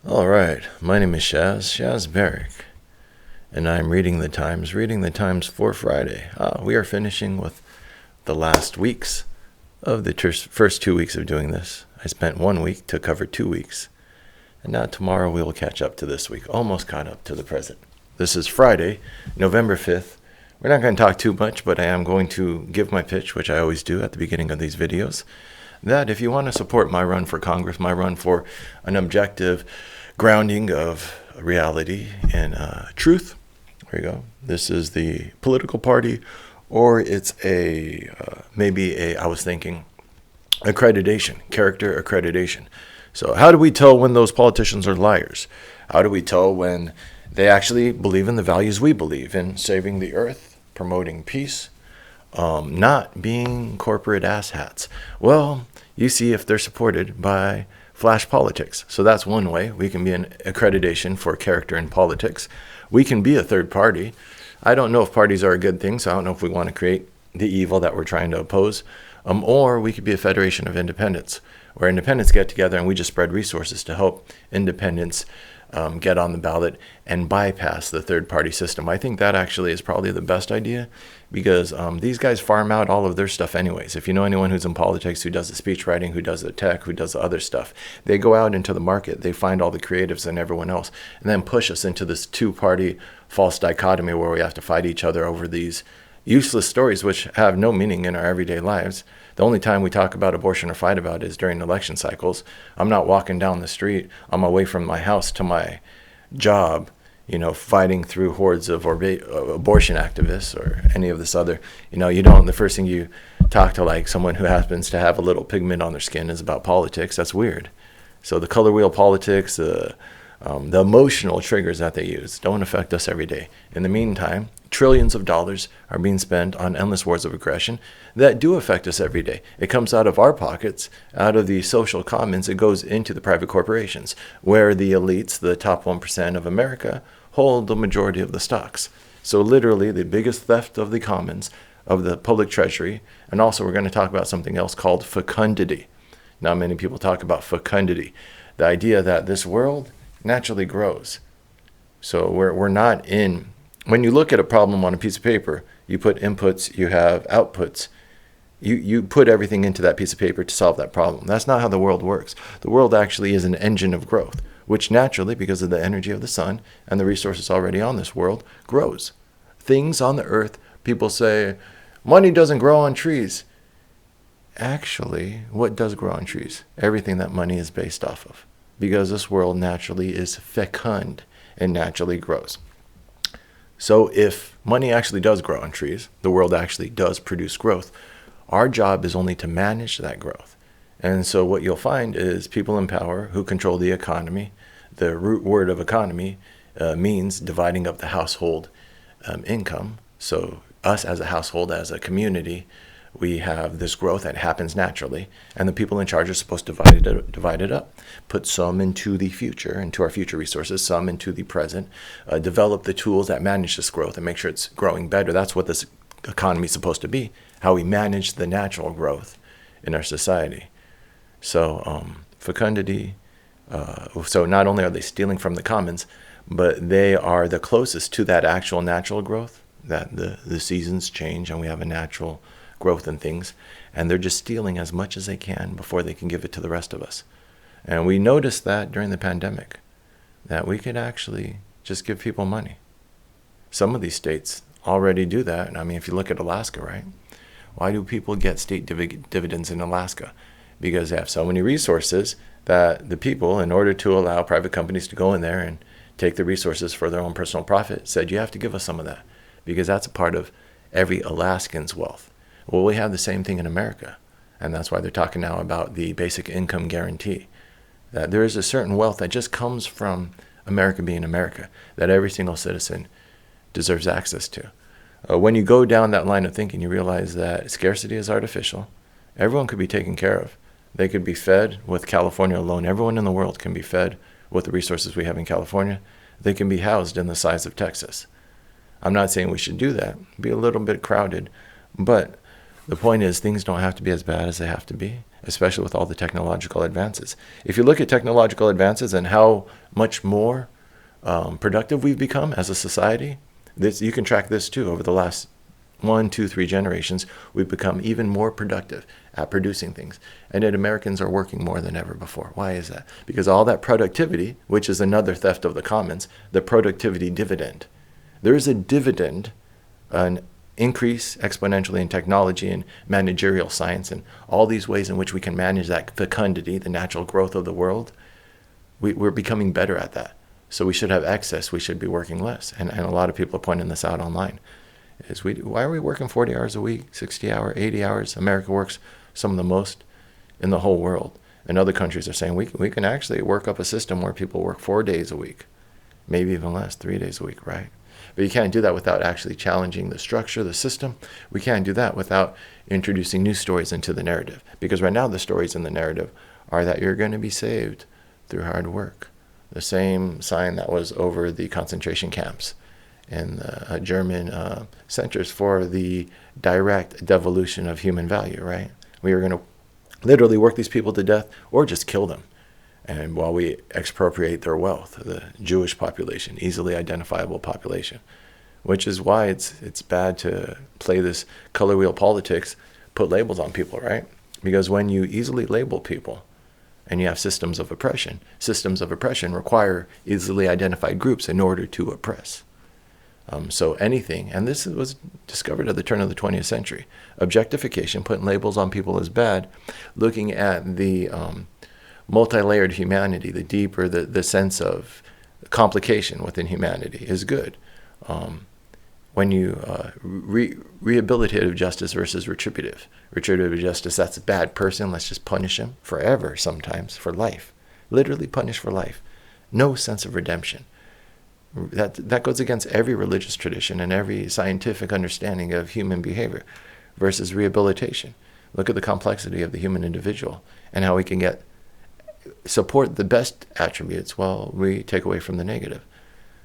All right, my name is SHAZZBARBARIC, and I'm reading the Times for Friday. We are finishing with the last weeks of the first 2 weeks of doing this. I spent 1 week to cover 2 weeks, and now tomorrow we will catch up to this week, almost caught up to the present. This is Friday, November 5th. We're not going to talk too much, but I am going to give my pitch, which I always do at the beginning of these videos, that if you want to support my run for Congress, my run for an objective grounding of reality and truth, there you go. This is the political party, or it's I was thinking, accreditation, character accreditation. So how do we tell when those politicians are liars? How do we tell when they actually believe in the values we believe in, saving the earth, promoting peace, not being corporate asshats? Well, you see if they're supported by flash politics. So that's one way we can be an accreditation for character in politics. We can be a third party. I don't know if parties are a good thing, so I don't know if we want to create the evil that we're trying to oppose. Or we could be a federation of independents, where independents get together and we just spread resources to help independents get on the ballot and bypass the third-party system. I think that actually is probably the best idea, because these guys farm out all of their stuff anyways. If you know anyone who's in politics, who does the speech writing, who does the tech, who does the other stuff, they go out into the market, they find all the creatives and everyone else, and then push us into this two-party false dichotomy where we have to fight each other over these useless stories which have no meaning in our everyday lives. The only time we talk about abortion or fight about it is during election cycles. I'm not walking down the street on my way from my house to my job, fighting through hordes of abortion activists or any of this other. The first thing you talk to, like someone who happens to have a little pigment on their skin, is about politics. That's weird. So the color wheel politics, the emotional triggers that they use don't affect us every day. In the meantime, trillions of dollars are being spent on endless wars of aggression that do affect us every day. It comes out of our pockets, out of the social commons. It goes into the private corporations, where the elites, the top 1% of America, hold the majority of the stocks. So literally the biggest theft of the commons, of the public treasury. And also we're going to talk about something else called fecundity. Not many people talk about fecundity, the idea that this world naturally grows. So we're not in, when you look at a problem on a piece of paper, you put inputs, you have outputs. You put everything into that piece of paper to solve that problem. That's not how the world works. The world actually is an engine of growth, which naturally, because of the energy of the sun and the resources already on this world, grows. Things on the earth, people say, money doesn't grow on trees. Actually, what does grow on trees? Everything that money is based off of. Because this world naturally is fecund and naturally grows. So if money actually does grow on trees, the world actually does produce growth, our job is only to manage that growth. And so what you'll find is people in power who control the economy. The root word of economy means dividing up the household income. So us as a household, as a community, we have this growth that happens naturally, and the people in charge are supposed to divide it up, put some into the future, into our future resources, some into the present, develop the tools that manage this growth and make sure it's growing better. That's what this economy is supposed to be, how we manage the natural growth in our society. So fecundity, so not only are they stealing from the commons, but they are the closest to that actual natural growth, that the seasons change and we have a natural growth in things, and they're just stealing as much as they can before they can give it to the rest of us. And we noticed that during the pandemic, that we could actually just give people money. Some of these states already do that. I mean, if you look at Alaska, right? Why do people get state dividends in Alaska? Because they have so many resources that the people, in order to allow private companies to go in there and take the resources for their own personal profit, said, you have to give us some of that, because that's a part of every Alaskan's wealth. Well, we have the same thing in America, and that's why they're talking now about the basic income guarantee, that there is a certain wealth that just comes from America being America, that every single citizen deserves access to. When you go down that line of thinking, you realize that scarcity is artificial. Everyone could be taken care of. They could be fed with California alone. Everyone in the world can be fed with the resources we have in California. They can be housed in the size of Texas. I'm not saying we should do that. Be a little bit crowded, but the point is, things don't have to be as bad as they have to be. especially with all the technological advances. If you look at technological advances and how much more productive we've become as a society, you can track this too. Over the last 1, 2, 3 generations, we've become even more productive at producing things. And yet Americans are working more than ever before. Why is that? Because all that productivity, which is another theft of the commons, the productivity dividend. There is a dividend, an increase exponentially in technology and managerial science and all these ways in which we can manage that fecundity, the natural growth of the world. We're becoming better at that. So we should have excess. We should be working less. And a lot of people are pointing this out online. Why are we working 40 hours a week, 60 hours, 80 hours? America works some of the most in the whole world. And other countries are saying we can actually work up a system where people work 4 days a week, maybe even less, 3 days a week, right? But you can't do that without actually challenging the structure, the system. We can't do that without introducing new stories into the narrative. Because right now the stories in the narrative are that you're going to be saved through hard work. The same sign that was over the concentration camps and the German centers for the direct devolution of human value, right? We were going to literally work these people to death or just kill them. And while we expropriate their wealth, the Jewish population, easily identifiable population, which is why it's bad to play this color wheel politics, put labels on people, right? Because when you easily label people and you have systems of oppression require easily identified groups in order to oppress. So anything, and this was discovered at the turn of the 20th century, objectification, putting labels on people is bad, looking at the multi-layered humanity, the deeper, the sense of complication within humanity is good. When you rehabilitative justice versus retributive justice, that's a bad person, let's just punish him forever, sometimes for life, literally punish for life, no sense of redemption. That goes against every religious tradition and every scientific understanding of human behavior. Versus rehabilitation, look at the complexity of the human individual and how we can support the best attributes while we take away from the negative.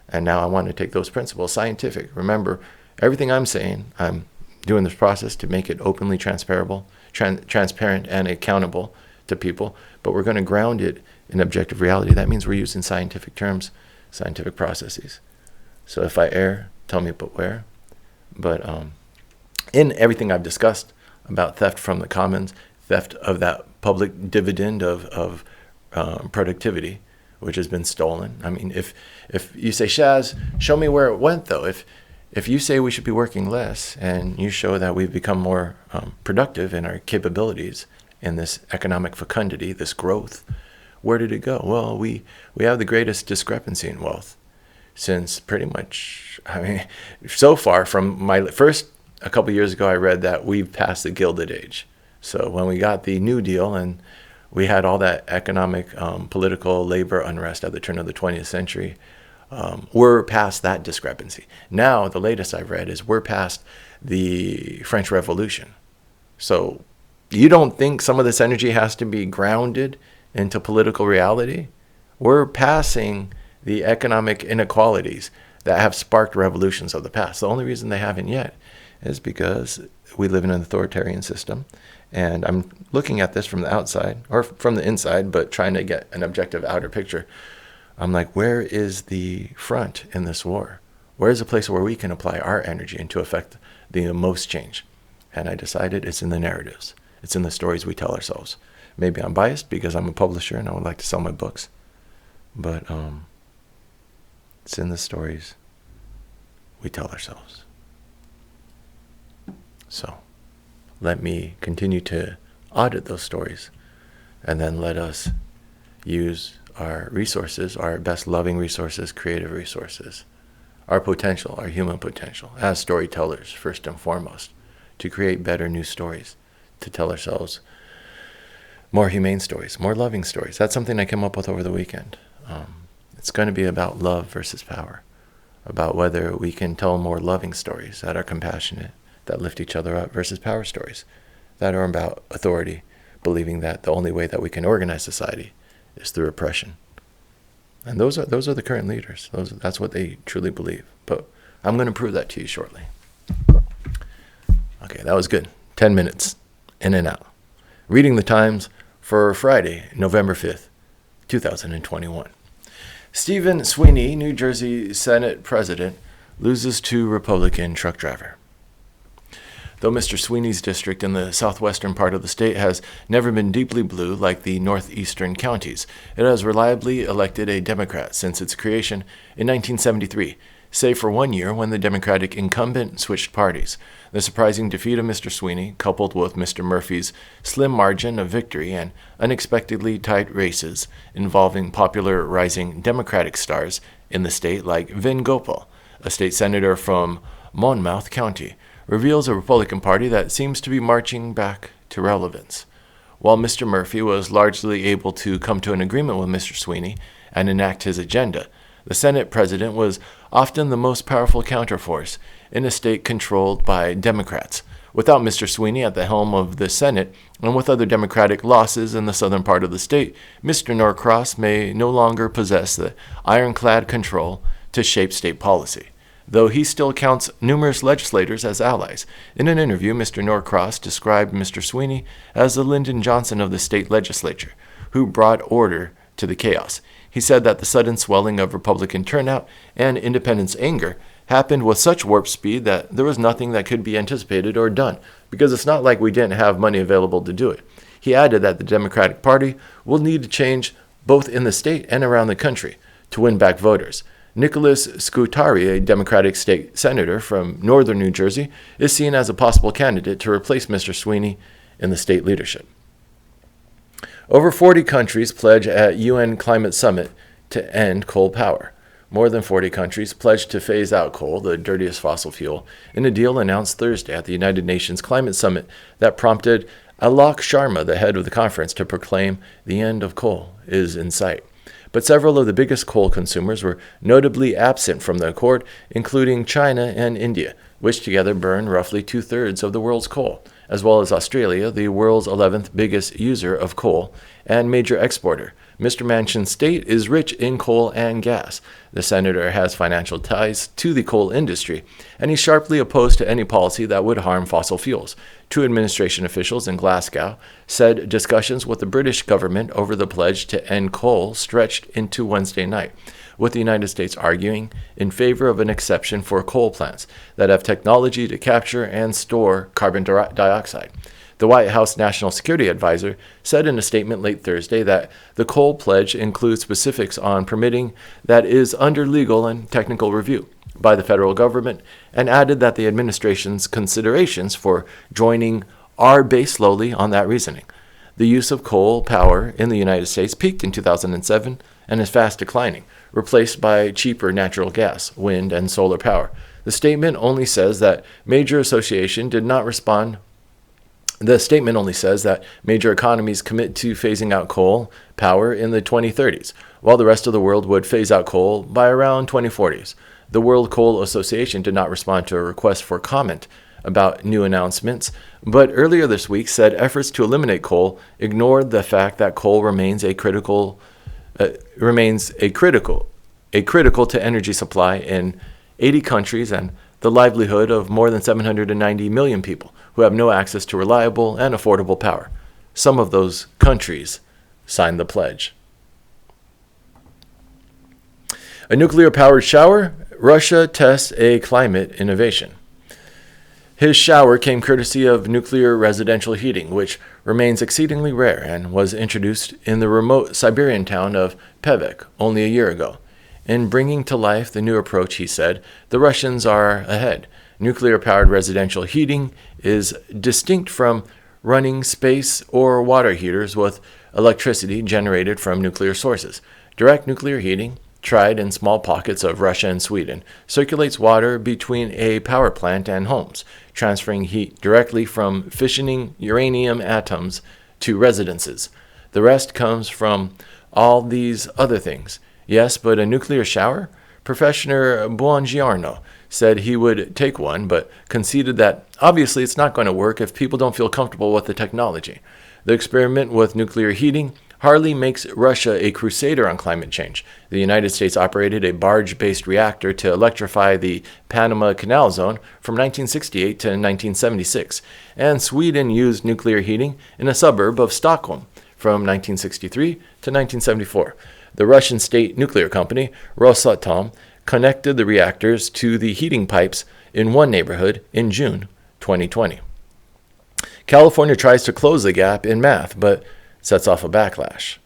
And now I want to take those principles, scientific. Remember, everything I'm saying, I'm doing this process to make it openly transparent and accountable to people, but we're going to ground it in objective reality. That means we're using scientific terms, scientific processes. So if I err, tell me but where. But in everything I've discussed about theft from the commons, theft of that public dividend of productivity, which has been stolen. I mean, if you say, Shaz, show me where it went, though. If you say we should be working less and you show that we've become more productive in our capabilities in this economic fecundity, this growth, where did it go? Well, we have the greatest discrepancy in wealth since pretty much, I mean, so far from my first, a couple years ago, I read that we've passed the Gilded Age. So when we got the New Deal and we had all that economic, political, labor unrest at the turn of the 20th century, we're past that discrepancy. Now, the latest I've read is we're past the French Revolution. So you don't think some of this energy has to be grounded into political reality? We're passing the economic inequalities that have sparked revolutions of the past. The only reason they haven't yet is because we live in an authoritarian system. And I'm looking at this from the outside, or from the inside, but trying to get an objective outer picture. I'm like, where is the front in this war? Where is a place where we can apply our energy and to affect the most change? And I decided it's in the narratives. It's in the stories we tell ourselves. Maybe I'm biased because I'm a publisher and I would like to sell my books. But it's in the stories we tell ourselves. So let me continue to audit those stories, and then let us use our resources, our best loving resources, creative resources, our potential, our human potential, as storytellers first and foremost, to create better new stories, to tell ourselves more humane stories, more loving stories. That's something I came up with over the weekend. It's going to be about love versus power, about whether we can tell more loving stories that are compassionate, that lift each other up, versus power stories that are about authority, believing that the only way that we can organize society is through oppression. And those are the current leaders. That's what they truly believe. But I'm going to prove that to you shortly. Okay, that was good. 10 minutes in and out. Reading the Times for Friday, November 5th, 2021. Stephen Sweeney, New Jersey Senate President, loses to Republican truck driver. Though Mr. Sweeney's district in the southwestern part of the state has never been deeply blue like the northeastern counties, it has reliably elected a Democrat since its creation in 1973, save for 1 year when the Democratic incumbent switched parties. The surprising defeat of Mr. Sweeney, coupled with Mr. Murphy's slim margin of victory and unexpectedly tight races involving popular rising Democratic stars in the state like Vin Gopal, a state senator from Monmouth County, reveals a Republican Party that seems to be marching back to relevance. While Mr. Murphy was largely able to come to an agreement with Mr. Sweeney and enact his agenda, the Senate president was often the most powerful counterforce in a state controlled by Democrats. Without Mr. Sweeney at the helm of the Senate, and with other Democratic losses in the southern part of the state, Mr. Norcross may no longer possess the ironclad control to shape state policy, though he still counts numerous legislators as allies. In an interview, Mr. Norcross described Mr. Sweeney as the Lyndon Johnson of the state legislature, who brought order to the chaos. He said that the sudden swelling of Republican turnout and independents' anger happened with such warp speed that there was nothing that could be anticipated or done, because it's not like we didn't have money available to do it. He added that the Democratic Party will need to change both in the state and around the country to win back voters. Nicholas Scutari, a Democratic state senator from northern New Jersey, is seen as a possible candidate to replace Mr. Sweeney in the state leadership. Over 40 countries pledge at UN Climate Summit to end coal power. More than 40 countries pledged to phase out coal, the dirtiest fossil fuel, in a deal announced Thursday at the United Nations Climate Summit that prompted Alok Sharma, the head of the conference, to proclaim the end of coal is in sight. But several of the biggest coal consumers were notably absent from the accord, including China and India, which together burn roughly 2/3 of the world's coal, as well as Australia, the world's 11th biggest user of coal and major exporter. Mr. Manchin's state is rich in coal and gas. The senator has financial ties to the coal industry, and he's sharply opposed to any policy that would harm fossil fuels. Two administration officials in Glasgow said discussions with the British government over the pledge to end coal stretched into Wednesday night, with the United States arguing in favor of an exception for coal plants that have technology to capture and store carbon dioxide. The White House National Security Advisor said in a statement late Thursday that the coal pledge includes specifics on permitting that is under legal and technical review by the federal government, and added that the administration's considerations for joining are based slowly on that reasoning. The use of coal power in the United States peaked in 2007 and is fast declining, replaced by cheaper natural gas, wind, and solar power. The statement only says that major economies commit to phasing out coal power in the 2030s, while the rest of the world would phase out coal by around 2040s. The World Coal Association did not respond to a request for comment about new announcements, but earlier this week said efforts to eliminate coal ignored the fact that coal remains critical to energy supply in 80 countries and the livelihood of more than 790 million people who have no access to reliable and affordable power. Some of those countries signed the pledge. A nuclear-powered shower? Russia tests a climate innovation. His shower came courtesy of nuclear residential heating, which remains exceedingly rare and was introduced in the remote Siberian town of Pevek only a year ago. In bringing to life the new approach, he said, the Russians are ahead. Nuclear-powered residential heating is distinct from running space or water heaters with electricity generated from nuclear sources. Direct nuclear heating, tried in small pockets of Russia and Sweden, circulates water between a power plant and homes, transferring heat directly from fissioning uranium atoms to residences. The rest comes from all these other things. Yes, but a nuclear shower? Professor Buongiorno said he would take one, but conceded that obviously it's not going to work if people don't feel comfortable with the technology. The experiment with nuclear heating hardly makes Russia a crusader on climate change. The United States operated a barge-based reactor to electrify the Panama Canal Zone from 1968 to 1976, and Sweden used nuclear heating in a suburb of Stockholm from 1963 to 1974. The Russian state nuclear company, Rosatom, connected the reactors to the heating pipes in one neighborhood in June 2020. California tries to close the gap in math, but sets off a backlash.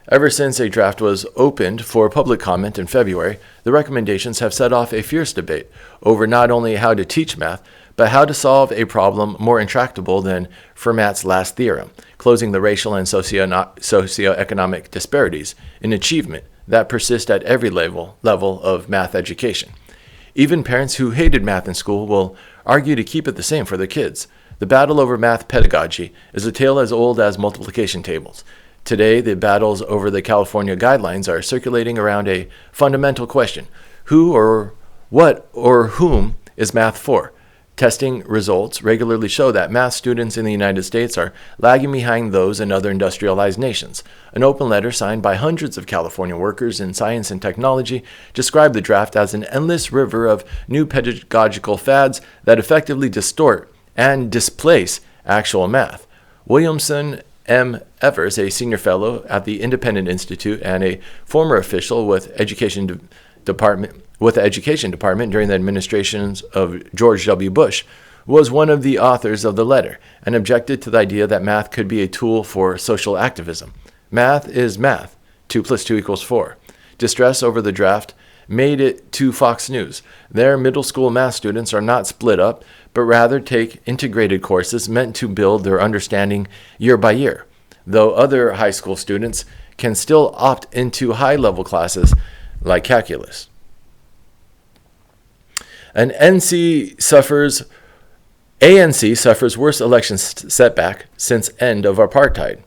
Ever since a draft was opened for public comment in February, the recommendations have set off a fierce debate over not only how to teach math, but how to solve a problem more intractable than Fermat's last theorem, closing the racial and socioeconomic disparities in achievement that persist at every level of math education. Even parents who hated math in school will argue to keep it the same for their kids. The battle over math pedagogy is a tale as old as multiplication tables. Today, the battles over the California guidelines are circulating around a fundamental question: who or what or whom is math for? Testing results regularly show that math students in the United States are lagging behind those in other industrialized nations. An open letter signed by hundreds of California workers in science and technology described the draft as an endless river of new pedagogical fads that effectively distort and displace actual math. Williamson M. Evers, a senior fellow at the Independent Institute and a former official with the Education Department during the administrations of George W. Bush, was one of the authors of the letter and objected to the idea that math could be a tool for social activism. Math is math. 2 + 2 = 4. Distress over the draft made it to Fox News. Their middle school math students are not split up, but rather take integrated courses meant to build their understanding year by year, though other high school students can still opt into high-level classes like calculus. ANC suffers worst election setback since end of apartheid.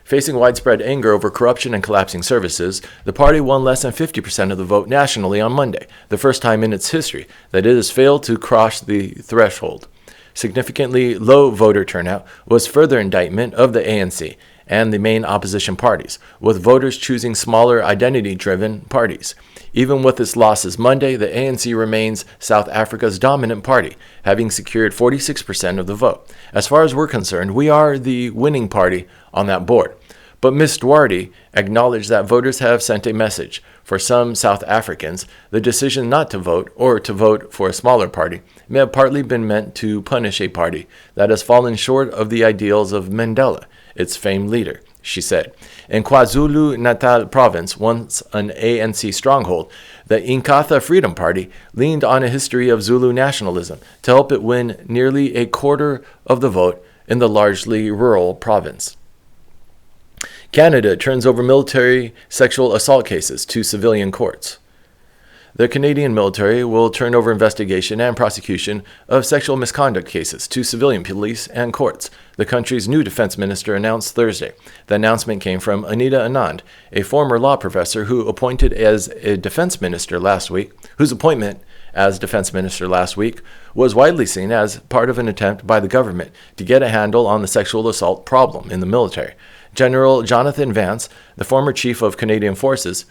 Facing widespread anger over corruption and collapsing services, the party won less than 50% of the vote nationally on Monday, the first time in its history that it has failed to cross the threshold. Significantly low voter turnout was further indictment of the ANC and the main opposition parties, with voters choosing smaller identity-driven parties. Even with its losses Monday, the ANC remains South Africa's dominant party, having secured 46% of the vote. As far as we're concerned, we are the winning party on that board. But Ms. Duarte acknowledged that voters have sent a message. For some South Africans, the decision not to vote or to vote for a smaller party may have partly been meant to punish a party that has fallen short of the ideals of Mandela, its famed leader, she said. In KwaZulu-Natal province, once an ANC stronghold, the Inkatha Freedom Party leaned on a history of Zulu nationalism to help it win nearly a quarter of the vote in the largely rural province. Canada turns over military sexual assault cases to civilian courts. The Canadian military will turn over investigation and prosecution of sexual misconduct cases to civilian police and courts, the country's new defense minister announced Thursday. The announcement came from Anita Anand, a former law professor whose appointment as defense minister last week was widely seen as part of an attempt by the government to get a handle on the sexual assault problem in the military. General Jonathan Vance, the former chief of Canadian Forces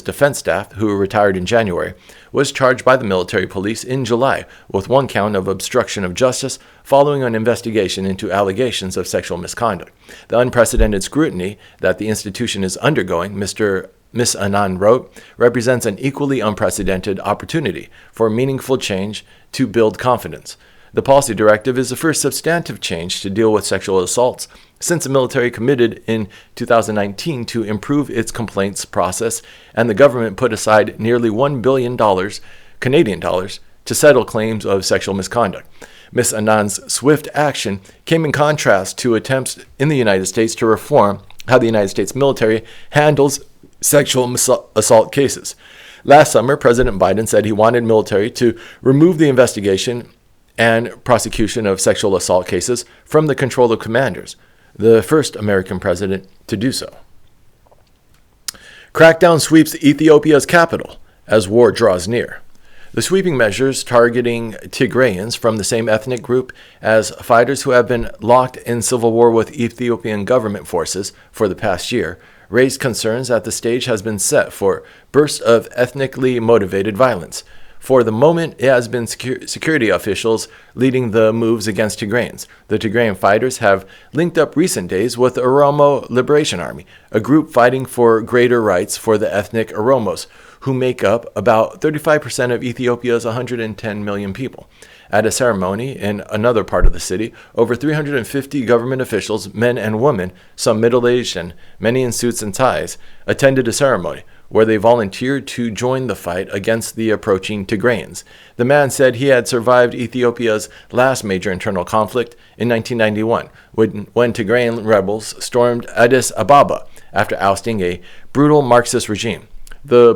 Defense Staff, who retired in January, was charged by the military police in July with one count of obstruction of justice following an investigation into allegations of sexual misconduct. The unprecedented scrutiny that the institution is undergoing, Ms. Anand wrote, represents an equally unprecedented opportunity for meaningful change to build confidence. The policy directive is the first substantive change to deal with sexual assaults since the military committed in 2019 to improve its complaints process, and the government put aside nearly $1 billion Canadian dollars to settle claims of sexual misconduct. Ms. Anand's swift action came in contrast to attempts in the United States to reform how the United States military handles sexual assault cases. Last summer, President Biden said he wanted military to remove the investigation and prosecution of sexual assault cases from the control of commanders, the first American president to do so. Crackdown sweeps Ethiopia's capital as war draws near. The sweeping measures targeting Tigrayans from the same ethnic group as fighters who have been locked in civil war with Ethiopian government forces for the past year raised concerns that the stage has been set for bursts of ethnically motivated violence. For the moment, it has been security officials leading the moves against Tigrayans. The Tigrayan fighters have linked up recent days with the Oromo Liberation Army, a group fighting for greater rights for the ethnic Oromos, who make up about 35% of Ethiopia's 110 million people. At a ceremony in another part of the city, over 350 government officials, men and women, some middle-aged and many in suits and ties, attended a ceremony where they volunteered to join the fight against the approaching Tigrayans. The man said he had survived Ethiopia's last major internal conflict in 1991, when Tigrayan rebels stormed Addis Ababa after ousting a brutal Marxist regime. The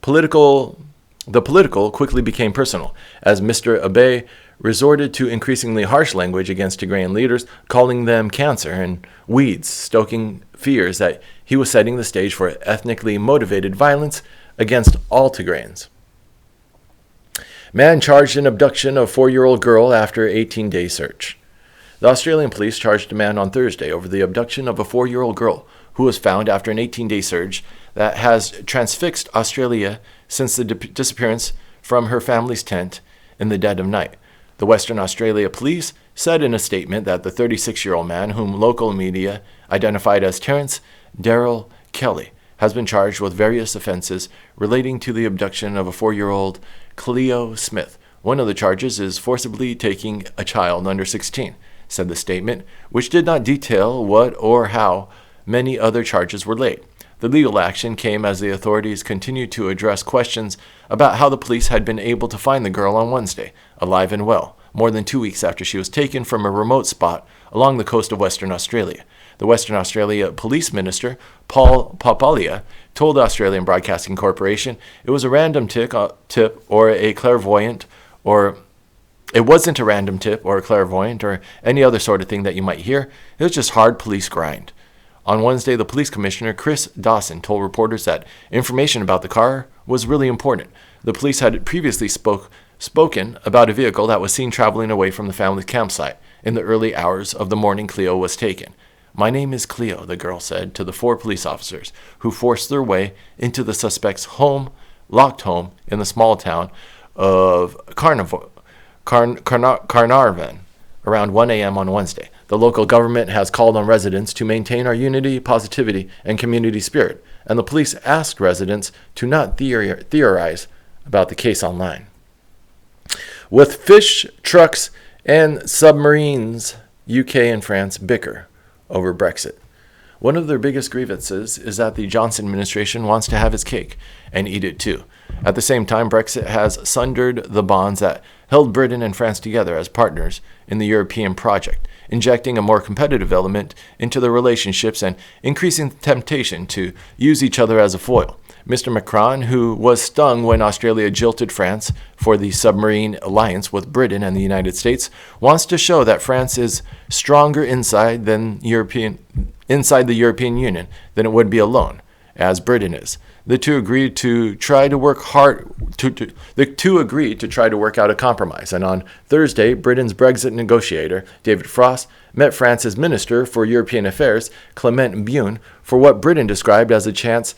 political quickly became personal, as Mr. Abe resorted to increasingly harsh language against Tigrayan leaders, calling them cancer and weeds, stoking fears that he was setting the stage for ethnically motivated violence against all Tigrayans. Man charged in abduction of 4-year-old girl after 18-day search. The Australian police charged a man on Thursday over the abduction of a 4-year-old girl who was found after an 18-day search that has transfixed Australia since the disappearance from her family's tent in the dead of night. The Western Australia Police said in a statement that the 36-year-old man, whom local media identified as Terence Darrell Kelly, has been charged with various offenses relating to the abduction of a 4-year-old Cleo Smith. One of the charges is forcibly taking a child under 16, said the statement, which did not detail what or how many other charges were laid. The legal action came as the authorities continued to address questions about how the police had been able to find the girl on Wednesday, alive and well, more than 2 weeks after she was taken from a remote spot along the coast of Western Australia. The Western Australia Police Minister, Paul Papalia, told the Australian Broadcasting Corporation it was a random tip or a clairvoyant, or it wasn't a random tip or a clairvoyant or any other sort of thing that you might hear. It was just hard police grind. On Wednesday, the police commissioner, Chris Dawson, told reporters that information about the car was really important. The police had previously spoken about a vehicle that was seen traveling away from the family's campsite in the early hours of the morning Cleo was taken. "My name is Cleo," the girl said to the 4 police officers who forced their way into the suspect's locked home in the small town of Carnarvon around 1 a.m. on Wednesday. The local government has called on residents to maintain our unity, positivity, and community spirit, and the police asked residents to not theorize about the case online. With fish trucks and submarines, UK and France bicker over Brexit. One of their biggest grievances is that the Johnson administration wants to have its cake and eat it too. At the same time, Brexit has sundered the bonds that held Britain and France together as partners in the European project, injecting a more competitive element into their relationships and increasing the temptation to use each other as a foil. Mr. Macron, who was stung when Australia jilted France for the submarine alliance with Britain and the United States, wants to show that France is stronger inside the European Union than it would be alone, as Britain is. The two agreed to try to work out a compromise, and on Thursday, Britain's Brexit negotiator, David Frost, met France's Minister for European Affairs, Clement Beaune, for what Britain described as a chance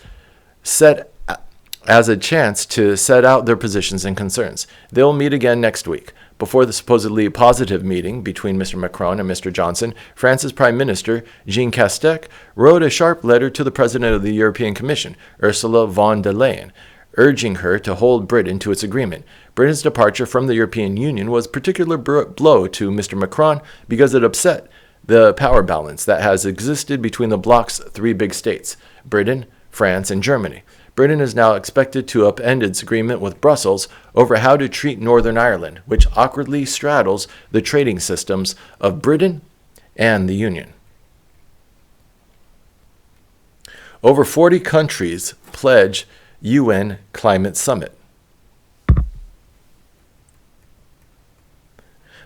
to set out their positions and concerns. They'll meet again next week. Before the supposedly positive meeting between Mr. Macron and Mr. Johnson, France's Prime Minister, Jean Castex, wrote a sharp letter to the President of the European Commission, Ursula von der Leyen, urging her to hold Britain to its agreement. Britain's departure from the European Union was a particular blow to Mr. Macron because it upset the power balance that has existed between the bloc's 3 big states, Britain, France, and Germany. Britain is now expected to upend its agreement with Brussels over how to treat Northern Ireland, which awkwardly straddles the trading systems of Britain and the Union. Over 40 countries pledge UN Climate Summit.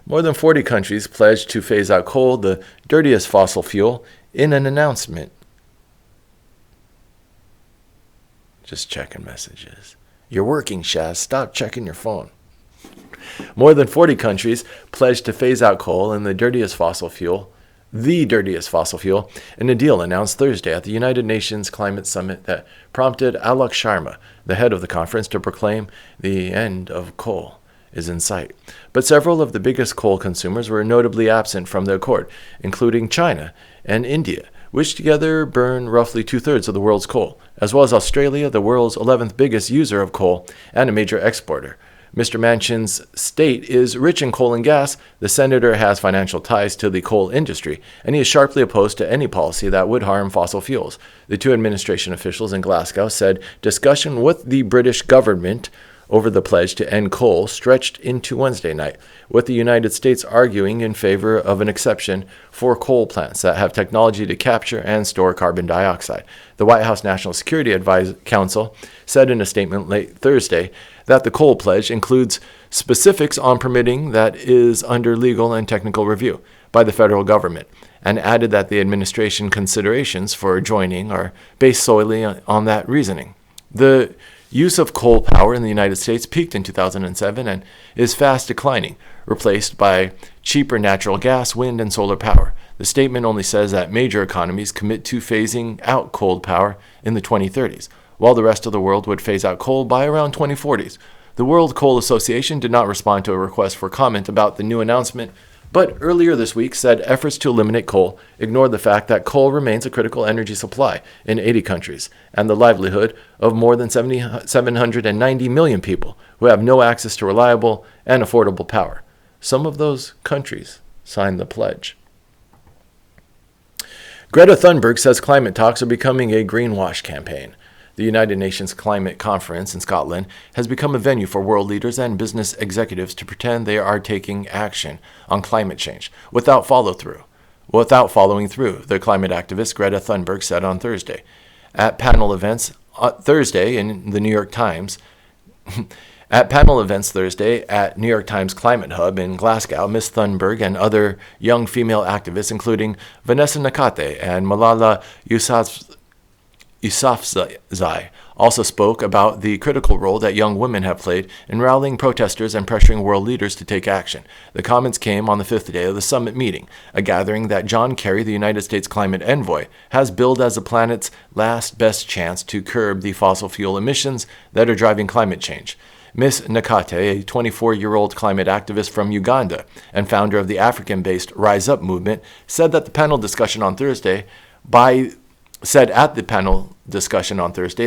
More than 40 countries pledged to phase out coal, the dirtiest fossil fuel, in an announcement. Just checking messages. You're working, Shaz. Stop checking your phone. More than 40 countries pledged to phase out coal and the dirtiest fossil fuel, in a deal announced Thursday at the United Nations Climate Summit that prompted Alok Sharma, the head of the conference, to proclaim the end of coal is in sight. But several of the biggest coal consumers were notably absent from the accord, including China and India, which together burn roughly 2/3 of the world's coal, as well as Australia, the world's 11th biggest user of coal and a major exporter. Mr. Manchin's state is rich in coal and gas. The senator has financial ties to the coal industry, and he is sharply opposed to any policy that would harm fossil fuels. The two administration officials in Glasgow said discussion with the British government over the pledge to end coal stretched into Wednesday night, with the United States arguing in favor of an exception for coal plants that have technology to capture and store carbon dioxide. The White House National Security Council said in a statement late Thursday that the coal pledge includes specifics on permitting that is under legal and technical review by the federal government, and added that the administration considerations for joining are based solely on that reasoning. The use of coal power in the United States peaked in 2007 and is fast declining, replaced by cheaper natural gas, wind, and solar power. The statement only says that major economies commit to phasing out coal power in the 2030s, while the rest of the world would phase out coal by around 2040s. The World Coal Association did not respond to a request for comment about the new announcement, but earlier this week said efforts to eliminate coal ignored the fact that coal remains a critical energy supply in 80 countries and the livelihood of more than 790 million people who have no access to reliable and affordable power. Some of those countries signed the pledge. Greta Thunberg says climate talks are becoming a greenwash campaign. The United Nations Climate Conference in Scotland has become a venue for world leaders and business executives to pretend they are taking action on climate change without following through, the climate activist Greta Thunberg said on Thursday. At panel events Thursday in the New York Times, at New York Times Climate Hub in Glasgow, Ms. Thunberg and other young female activists, including Vanessa Nakate and Malala Yousafzai, also spoke about the critical role that young women have played in rallying protesters and pressuring world leaders to take action. The comments came on the fifth day of the summit meeting, a gathering that John Kerry, the United States climate envoy, has billed as the planet's last best chance to curb the fossil fuel emissions that are driving climate change. Ms. Nakate, a 24-year-old climate activist from Uganda and founder of the African-based Rise Up movement, said at the panel discussion on Thursday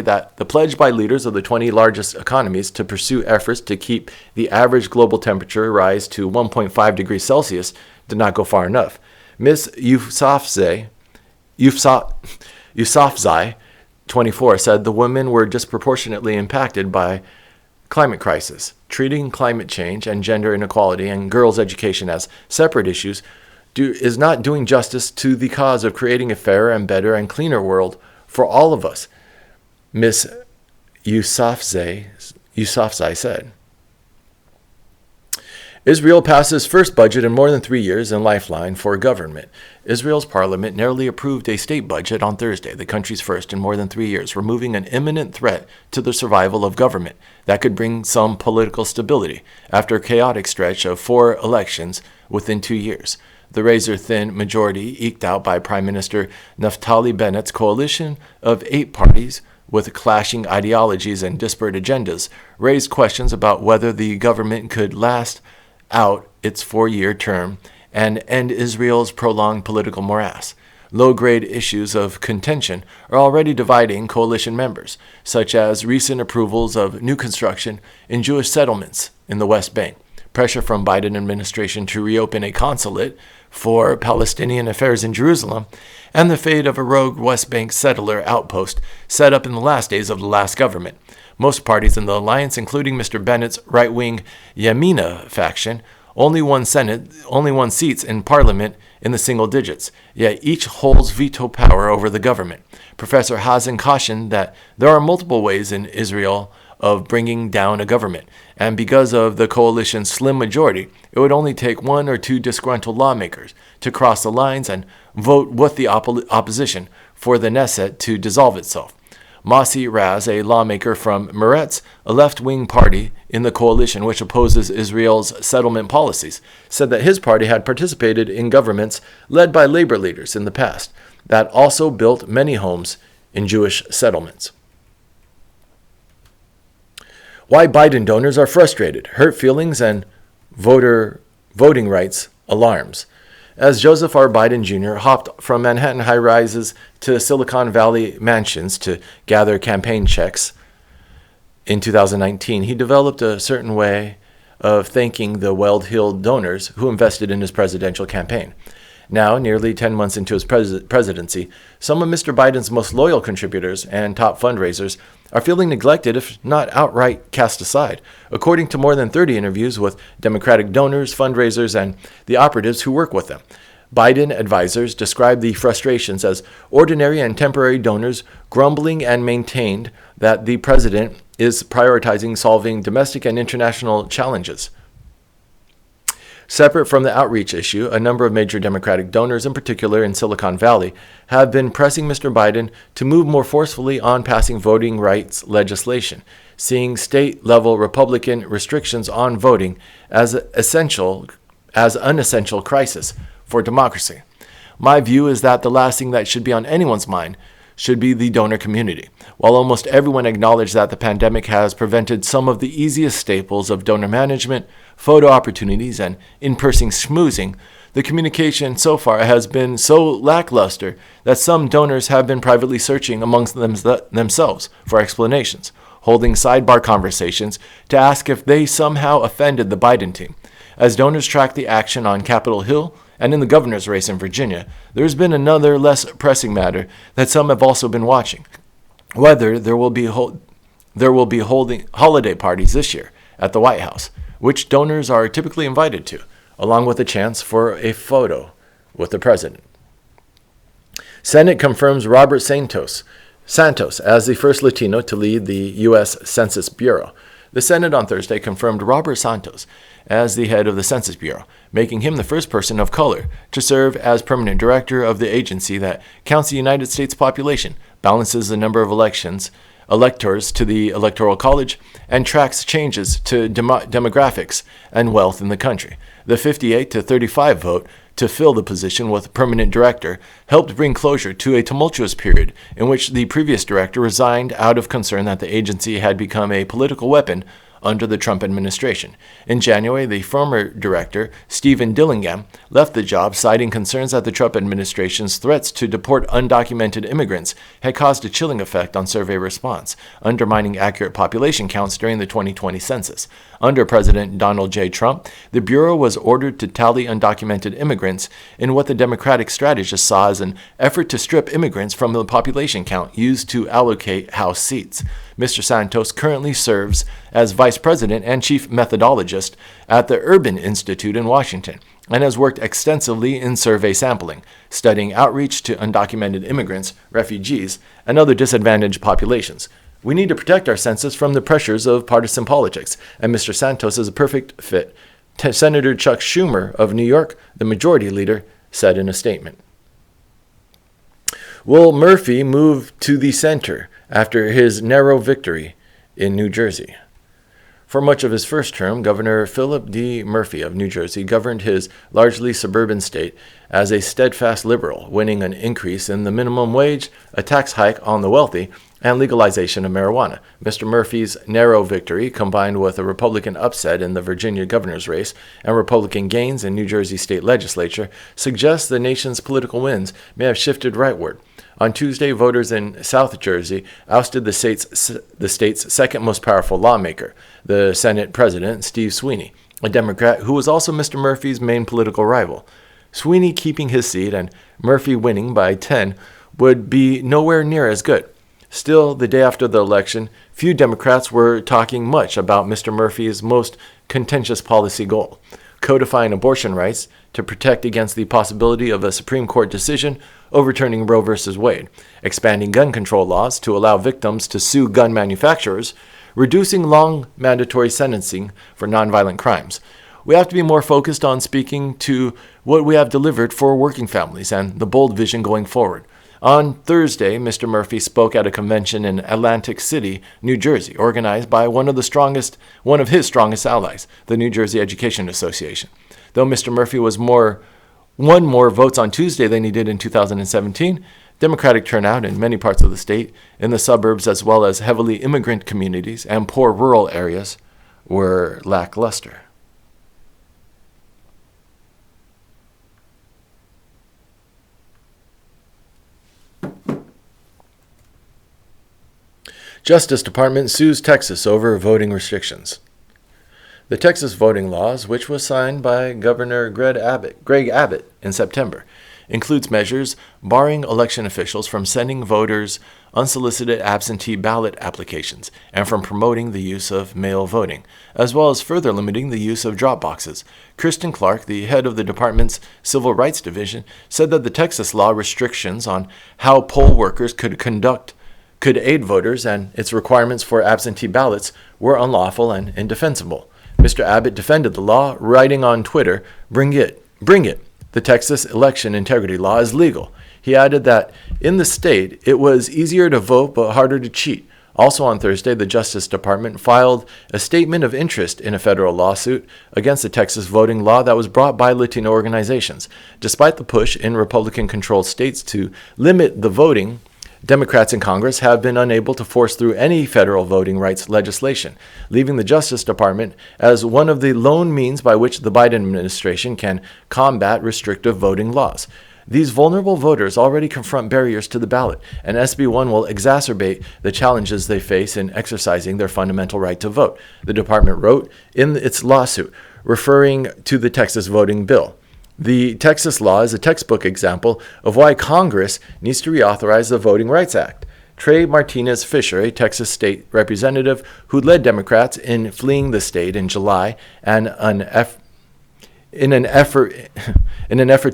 that the pledge by leaders of the 20 largest economies to pursue efforts to keep the average global temperature rise to 1.5 degrees Celsius did not go far enough. Ms. Yousafzai, 24, said the women were disproportionately impacted by climate crisis. Treating climate change and gender inequality and girls' education as separate issues is not doing justice to the cause of creating a fairer and better and cleaner world for all of us, Ms. Yousafzai said. Israel passes first budget in more than 3 years and lifeline for government. Israel's parliament narrowly approved a state budget on Thursday, the country's first in more than 3 years, removing an imminent threat to the survival of government that could bring some political stability after a chaotic stretch of 4 elections within 2 years. The razor-thin majority eked out by Prime Minister Naftali Bennett's coalition of 8 parties with clashing ideologies and disparate agendas raised questions about whether the government could last out its 4-year term and end Israel's prolonged political morass. Low-grade issues of contention are already dividing coalition members, such as recent approvals of new construction in Jewish settlements in the West Bank, pressure from Biden administration to reopen a consulate for Palestinian affairs in Jerusalem, and the fate of a rogue West Bank settler outpost set up in the last days of the last government. Most parties in the alliance, including Mr. Bennett's right-wing Yamina faction, only won seats in parliament in the single digits, yet each holds veto power over the government. Professor Hazen cautioned that there are multiple ways in Israel of bringing down a government, and because of the coalition's slim majority, it would only take 1 or 2 disgruntled lawmakers to cross the lines and vote with the opposition for the Knesset to dissolve itself. Mossi Raz, a lawmaker from Meretz, a left-wing party in the coalition which opposes Israel's settlement policies, said that his party had participated in governments led by labor leaders in the past that also built many homes in Jewish settlements. Why Biden donors are frustrated, hurt feelings, and voting rights alarms. As Joseph R. Biden Jr. hopped from Manhattan high-rises to Silicon Valley mansions to gather campaign checks in 2019, he developed a certain way of thanking the well-heeled donors who invested in his presidential campaign. Now, nearly 10 months into his presidency, some of Mr. Biden's most loyal contributors and top fundraisers are feeling neglected, if not outright cast aside, according to more than 30 interviews with Democratic donors, fundraisers, and the operatives who work with them. Biden advisors described the frustrations as ordinary and temporary donors grumbling and maintained that the president is prioritizing solving domestic and international challenges. Separate from the outreach issue, a number of major Democratic donors, in particular in Silicon Valley, have been pressing Mr. Biden to move more forcefully on passing voting rights legislation, seeing state-level Republican restrictions on voting as an essential crisis for democracy. My view is that the last thing that should be on anyone's mind should be the donor community. While almost everyone acknowledged that the pandemic has prevented some of the easiest staples of donor management, photo opportunities, and in-person schmoozing, the communication so far has been so lackluster that some donors have been privately searching amongst themselves for explanations, holding sidebar conversations to ask if they somehow offended the Biden team. As donors track the action on Capitol Hill and in the governor's race in Virginia, there's been another less pressing matter that some have also been watching: whether there will be holding holiday parties this year at the White House, which donors are typically invited to, along with a chance for a photo with the president. Senate confirms Robert Santos as the first Latino to lead the U.S. Census Bureau. The Senate on Thursday confirmed Robert Santos as the head of the Census Bureau, making him the first person of color to serve as permanent director of the agency that counts the United States population, balances the number of electors to the Electoral College, and tracks changes to demographics and wealth in the country. The 58-35 vote to fill the position with permanent director helped bring closure to a tumultuous period in which the previous director resigned out of concern that the agency had become a political weapon under the Trump administration. In January, the former director, Stephen Dillingham, left the job, citing concerns that the Trump administration's threats to deport undocumented immigrants had caused a chilling effect on survey response, undermining accurate population counts during the 2020 census. Under President Donald J. Trump, the Bureau was ordered to tally undocumented immigrants in what the Democratic strategists saw as an effort to strip immigrants from the population count used to allocate House seats. Mr. Santos currently serves as vice president and chief methodologist at the Urban Institute in Washington and has worked extensively in survey sampling, studying outreach to undocumented immigrants, refugees, and other disadvantaged populations. We need to protect our census from the pressures of partisan politics, and Mr. Santos is a perfect fit. Senator Chuck Schumer of New York, the majority leader, said in a statement. Will Murphy move to the center after his narrow victory in New Jersey? For much of his first term, Governor Philip D. Murphy of New Jersey governed his largely suburban state as a steadfast liberal, winning an increase in the minimum wage, a tax hike on the wealthy, and legalization of marijuana. Mr. Murphy's narrow victory, combined with a Republican upset in the Virginia governor's race and Republican gains in New Jersey state legislature, suggests the nation's political winds may have shifted rightward. On Tuesday, voters in South Jersey ousted the state's second most powerful lawmaker, the Senate President, Steve Sweeney, a Democrat who was also Mr. Murphy's main political rival. Sweeney keeping his seat and Murphy winning by 10 would be nowhere near as good. Still, the day after the election, few Democrats were talking much about Mr. Murphy's most contentious policy goal: codifying abortion rights to protect against the possibility of a Supreme Court decision overturning Roe v. Wade, expanding gun control laws to allow victims to sue gun manufacturers, reducing long mandatory sentencing for nonviolent crimes. We have to be more focused on speaking to what we have delivered for working families and the bold vision going forward. On Thursday, Mr. Murphy spoke at a convention in Atlantic City, New Jersey, organized by one of his strongest allies, the New Jersey Education Association. Though Mr. Murphy won more votes on Tuesday than he did in 2017, Democratic turnout in many parts of the state, in the suburbs as well as heavily immigrant communities and poor rural areas, were lackluster. Justice Department sues Texas over voting restrictions. The Texas voting laws, which was signed by Governor Greg Abbott in September, includes measures barring election officials from sending voters unsolicited absentee ballot applications and from promoting the use of mail voting, as well as further limiting the use of drop boxes. Kristen Clark, the head of the department's Civil Rights Division, said that the Texas law restrictions on how poll workers could aid voters and its requirements for absentee ballots were unlawful and indefensible. Mr. Abbott defended the law, writing on Twitter, "Bring it, bring it. The Texas election integrity law is legal." He added that in the state, it was easier to vote but harder to cheat. Also on Thursday, the Justice Department filed a statement of interest in a federal lawsuit against the Texas voting law that was brought by Latino organizations. Despite the push in Republican-controlled states to limit the voting, Democrats in Congress have been unable to force through any federal voting rights legislation, leaving the Justice Department as one of the lone means by which the Biden administration can combat restrictive voting laws. These vulnerable voters already confront barriers to the ballot, and SB 1 will exacerbate the challenges they face in exercising their fundamental right to vote, the department wrote in its lawsuit, referring to the Texas voting bill. The Texas law is a textbook example of why Congress needs to reauthorize the Voting Rights Act. Trey Martinez Fisher, a Texas state representative who led Democrats in fleeing the state in July and in an effort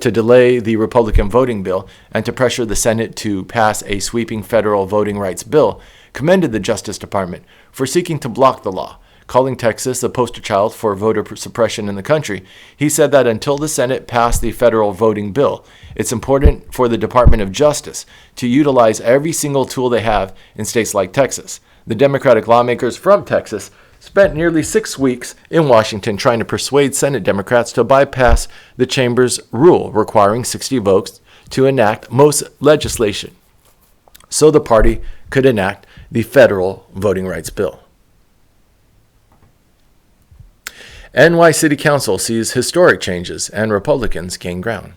to delay the Republican voting bill and to pressure the Senate to pass a sweeping federal voting rights bill, commended the Justice Department for seeking to block the law. Calling Texas the poster child for voter suppression in the country, he said that until the Senate passed the federal voting bill, it's important for the Department of Justice to utilize every single tool they have in states like Texas. The Democratic lawmakers from Texas spent nearly 6 weeks in Washington trying to persuade Senate Democrats to bypass the chamber's rule requiring 60 votes to enact most legislation, so the party could enact the federal voting rights bill. NY City Council sees historic changes and Republicans gain ground.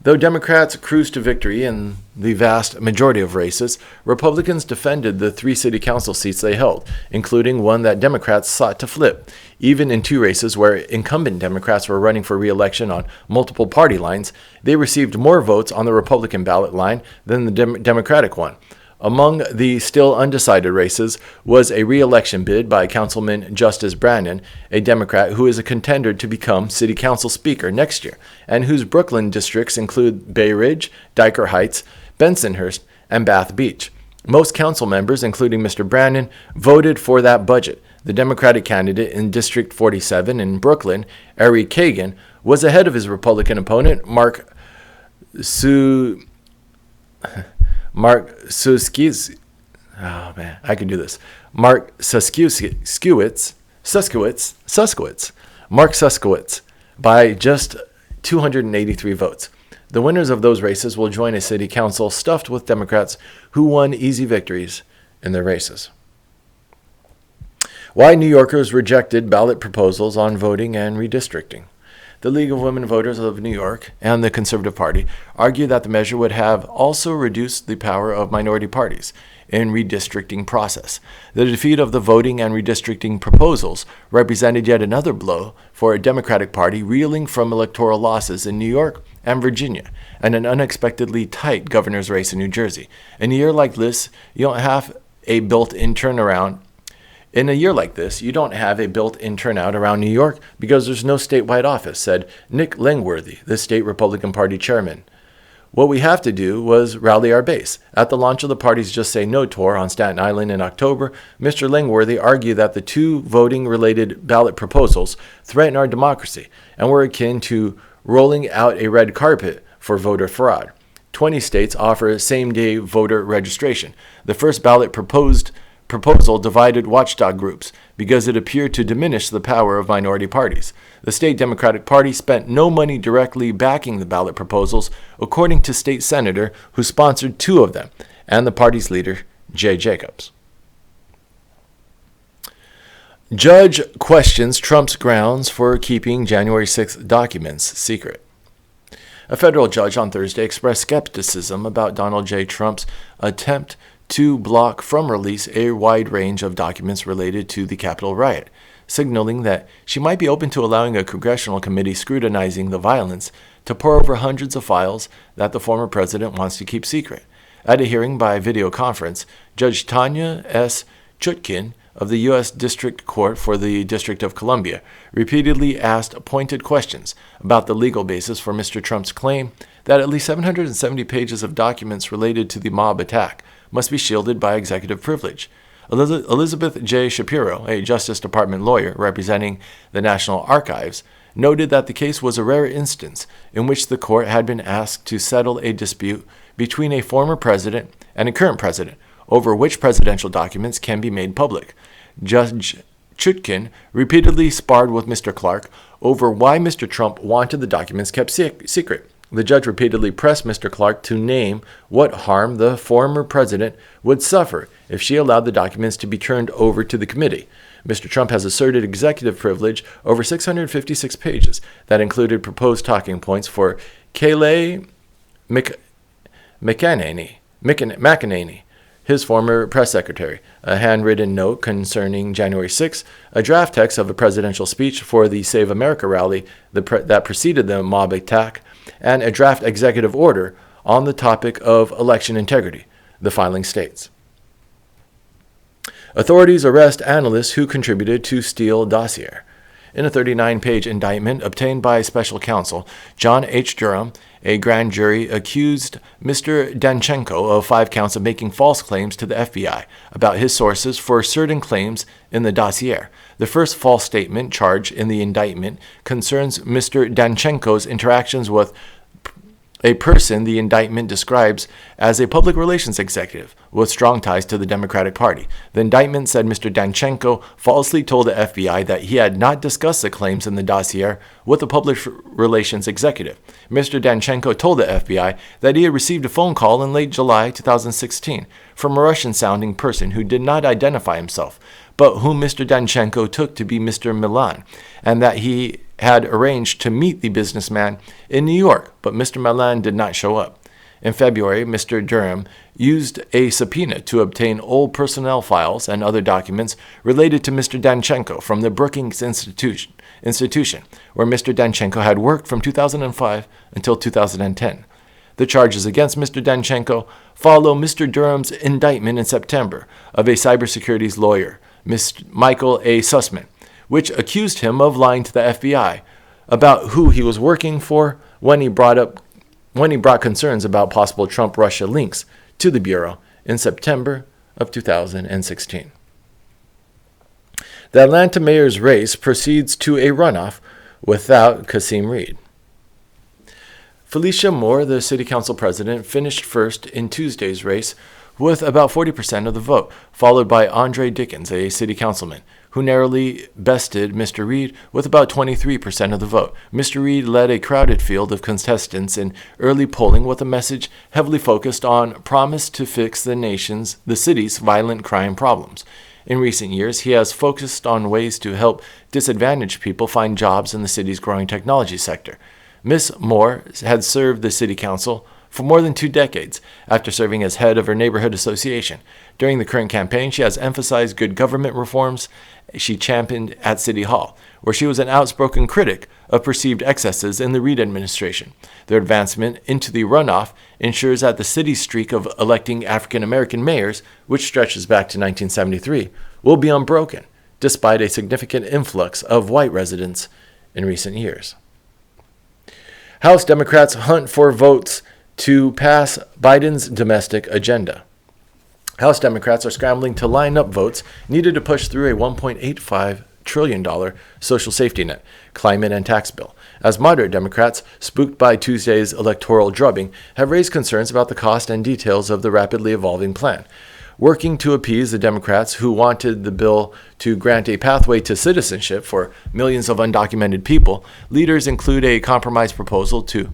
Though Democrats cruised to victory in the vast majority of races, Republicans defended the 3 city council seats they held, including one that Democrats sought to flip. Even in 2 races where incumbent Democrats were running for re-election on multiple party lines, they received more votes on the Republican ballot line than the Democratic one. Among the still undecided races was a re-election bid by Councilman Justice Brannon, a Democrat who is a contender to become City Council Speaker next year, and whose Brooklyn districts include Bay Ridge, Diker Heights, Bensonhurst, and Bath Beach. Most council members, including Mr. Brannon, voted for that budget. The Democratic candidate in District 47 in Brooklyn, Ari Kagan, was ahead of his Republican opponent, Mark Suskiewicz by just 283 votes. The winners of those races will join a city council stuffed with Democrats who won easy victories in their races. Why New Yorkers rejected ballot proposals on voting and redistricting. The League of Women Voters of New York and the Conservative Party argue that the measure would have also reduced the power of minority parties in redistricting process. The defeat of the voting and redistricting proposals represented yet another blow for a Democratic Party reeling from electoral losses in New York and Virginia and an unexpectedly tight governor's race in New Jersey. In a year like this, you don't have a built-in turnaround around New York because there's no statewide office, said Nick Langworthy, the state Republican Party chairman. What we have to do was rally our base. At the launch of the party's Just Say No tour on Staten Island in October, Mr. Langworthy argued that the 2 voting-related ballot proposals threaten our democracy and were akin to rolling out a red carpet for voter fraud. 20 states offer same-day voter registration. The first ballot proposal divided watchdog groups because it appeared to diminish the power of minority parties. The state Democratic Party spent no money directly backing the ballot proposals, according to state senator who sponsored 2 of them, and the party's leader, Jay Jacobs. Judge questions Trump's grounds for keeping January 6th documents secret. A federal judge on Thursday expressed skepticism about Donald J. Trump's attempt to block from release a wide range of documents related to the Capitol riot, signaling that she might be open to allowing a congressional committee scrutinizing the violence to pore over hundreds of files that the former president wants to keep secret. At a hearing by video conference, Judge Tanya S. Chutkin of the U.S. District Court for the District of Columbia repeatedly asked pointed questions about the legal basis for Mr. Trump's claim that at least 770 pages of documents related to the mob attack must be shielded by executive privilege. Elizabeth J. Shapiro, a Justice Department lawyer representing the National Archives, noted that the case was a rare instance in which the court had been asked to settle a dispute between a former president and a current president over which presidential documents can be made public. Judge Chutkin repeatedly sparred with Mr. Clark over why Mr. Trump wanted the documents kept secret. The judge repeatedly pressed Mr. Clark to name what harm the former president would suffer if she allowed the documents to be turned over to the committee. Mr. Trump has asserted executive privilege over 656 pages that included proposed talking points for Kayleigh McEnany, his former press secretary, a handwritten note concerning January 6, a draft text of a presidential speech for the Save America rally that preceded the mob attack, and a draft executive order on the topic of election integrity, the filing states. Authorities arrest analysts who contributed to Steele dossier. In a 39-page indictment obtained by special counsel John H. Durham, a grand jury accused Mr. Danchenko of 5 counts of making false claims to the FBI about his sources for certain claims in the dossier. The first false statement charge in the indictment concerns Mr. Danchenko's interactions with a person the indictment describes as a public relations executive with strong ties to the Democratic Party. The indictment said Mr. Danchenko falsely told the FBI that he had not discussed the claims in the dossier with a public relations executive. Mr. Danchenko told the FBI that he had received a phone call in late July 2016 from a Russian-sounding person who did not identify himself, but whom Mr. Danchenko took to be Mr. Milan, and that he had arranged to meet the businessman in New York, but Mr. Milan did not show up. In February, Mr. Durham used a subpoena to obtain old personnel files and other documents related to Mr. Danchenko from the Brookings Institution, where Mr. Danchenko had worked from 2005 until 2010. The charges against Mr. Danchenko follow Mr. Durham's indictment in September of a cybersecurity lawyer, Michael A. Sussman, which accused him of lying to the FBI about who he was working for when he brought concerns about possible Trump-Russia links to the Bureau in September of 2016. The Atlanta mayor's race proceeds to a runoff without Kasim Reed. Felicia Moore, the city council president, finished first in Tuesday's race with about 40% of the vote, followed by Andre Dickens, a city councilman, who narrowly bested Mr. Reed with about 23% of the vote. Mr. Reed led a crowded field of contestants in early polling with a message heavily focused on promise to fix the city's violent crime problems. In recent years, he has focused on ways to help disadvantaged people find jobs in the city's growing technology sector. Ms. Moore had served the city council for more than 2 decades after serving as head of her neighborhood association. During the current campaign, she has emphasized good government reforms she championed at City Hall, where she was an outspoken critic of perceived excesses in the Reed administration. Their advancement into the runoff ensures that the city's streak of electing African-American mayors, which stretches back to 1973, will be unbroken, despite a significant influx of white residents in recent years. House Democrats hunt for votes to pass Biden's domestic agenda. House Democrats are scrambling to line up votes needed to push through a $1.85 trillion social safety net, climate and tax bill, as moderate Democrats, spooked by Tuesday's electoral drubbing, have raised concerns about the cost and details of the rapidly evolving plan. Working to appease the Democrats who wanted the bill to grant a pathway to citizenship for millions of undocumented people, leaders included a compromise proposal to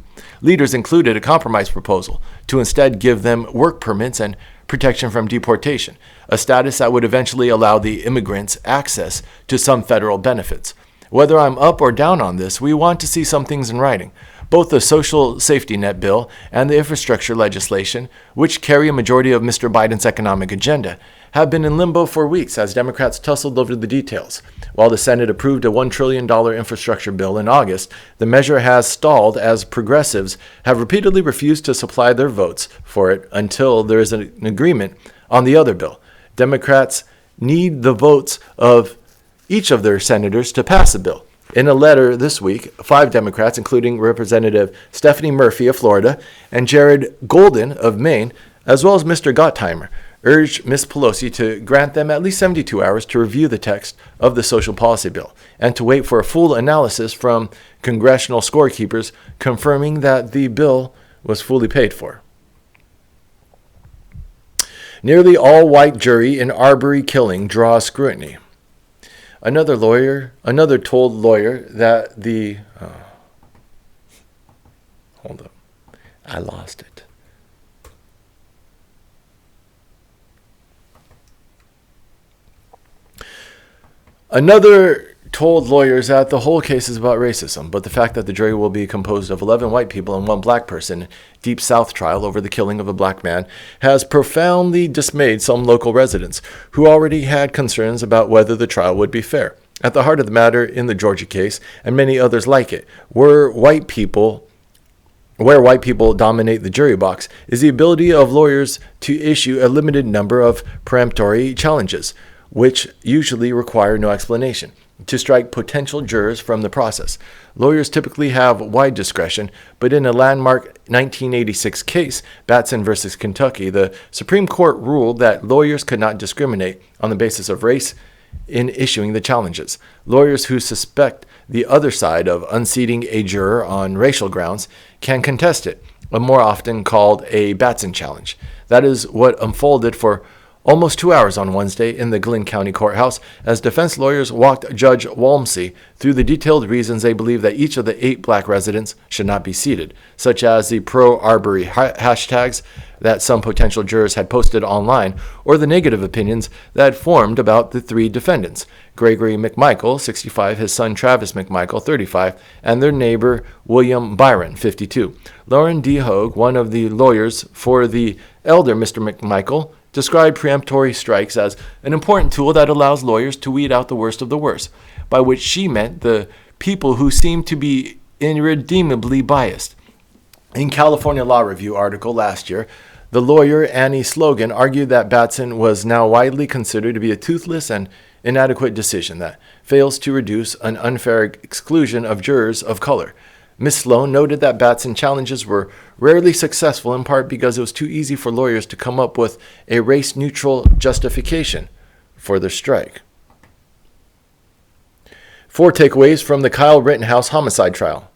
instead give them work permits and protection from deportation, a status that would eventually allow the immigrants access to some federal benefits. Whether I'm up or down on this, we want to see some things in writing. Both the social safety net bill and the infrastructure legislation, which carry a majority of Mr. Biden's economic agenda, have been in limbo for weeks as Democrats tussled over the details. While the Senate approved a $1 trillion infrastructure bill in August, the measure has stalled as progressives have repeatedly refused to supply their votes for it until there is an agreement on the other bill. Democrats need the votes of each of their senators to pass the bill. In a letter this week, 5 Democrats, including Representative Stephanie Murphy of Florida and Jared Golden of Maine, as well as Mr. Gottheimer, urged Ms. Pelosi to grant them at least 72 hours to review the text of the social policy bill and to wait for a full analysis from congressional scorekeepers confirming that the bill was fully paid for. Nearly all-white jury in Arbery killing draws scrutiny. Another told lawyer that the... hold up. I lost it. Another told lawyers that the whole case is about racism, but the fact that the jury will be composed of 11 white people and 1 black person in Deep South trial over the killing of a black man has profoundly dismayed some local residents who already had concerns about whether the trial would be fair. At the heart of the matter in the Georgia case, and many others like it, where white people dominate the jury box, is the ability of lawyers to issue a limited number of peremptory challenges, which usually require no explanation, to strike potential jurors from the process. Lawyers typically have wide discretion, but in a landmark 1986 case, Batson versus Kentucky, the Supreme Court ruled that lawyers could not discriminate on the basis of race in issuing the challenges. Lawyers who suspect the other side of unseating a juror on racial grounds can contest it, more often called a Batson challenge. That is what unfolded for almost 2 hours on Wednesday in the Glynn County Courthouse as defense lawyers walked Judge Walmsley through the detailed reasons they believe that each of the 8 black residents should not be seated, such as the pro-Arbery hashtags that some potential jurors had posted online or the negative opinions that formed about the 3 defendants, Gregory McMichael, 65, his son Travis McMichael, 35, and their neighbor William Byron, 52. Lauren D. Hogue, one of the lawyers for the elder Mr. McMichael, described preemptory strikes as an important tool that allows lawyers to weed out the worst of the worst, by which she meant the people who seem to be irredeemably biased. In California Law Review article last year, the lawyer Annie Slogan argued that Batson was now widely considered to be a toothless and inadequate decision that fails to reduce an unfair exclusion of jurors of color. Ms. Sloan noted that Batson challenges were rarely successful in part because it was too easy for lawyers to come up with a race-neutral justification for their strike. 4 takeaways from the Kyle Rittenhouse homicide trial.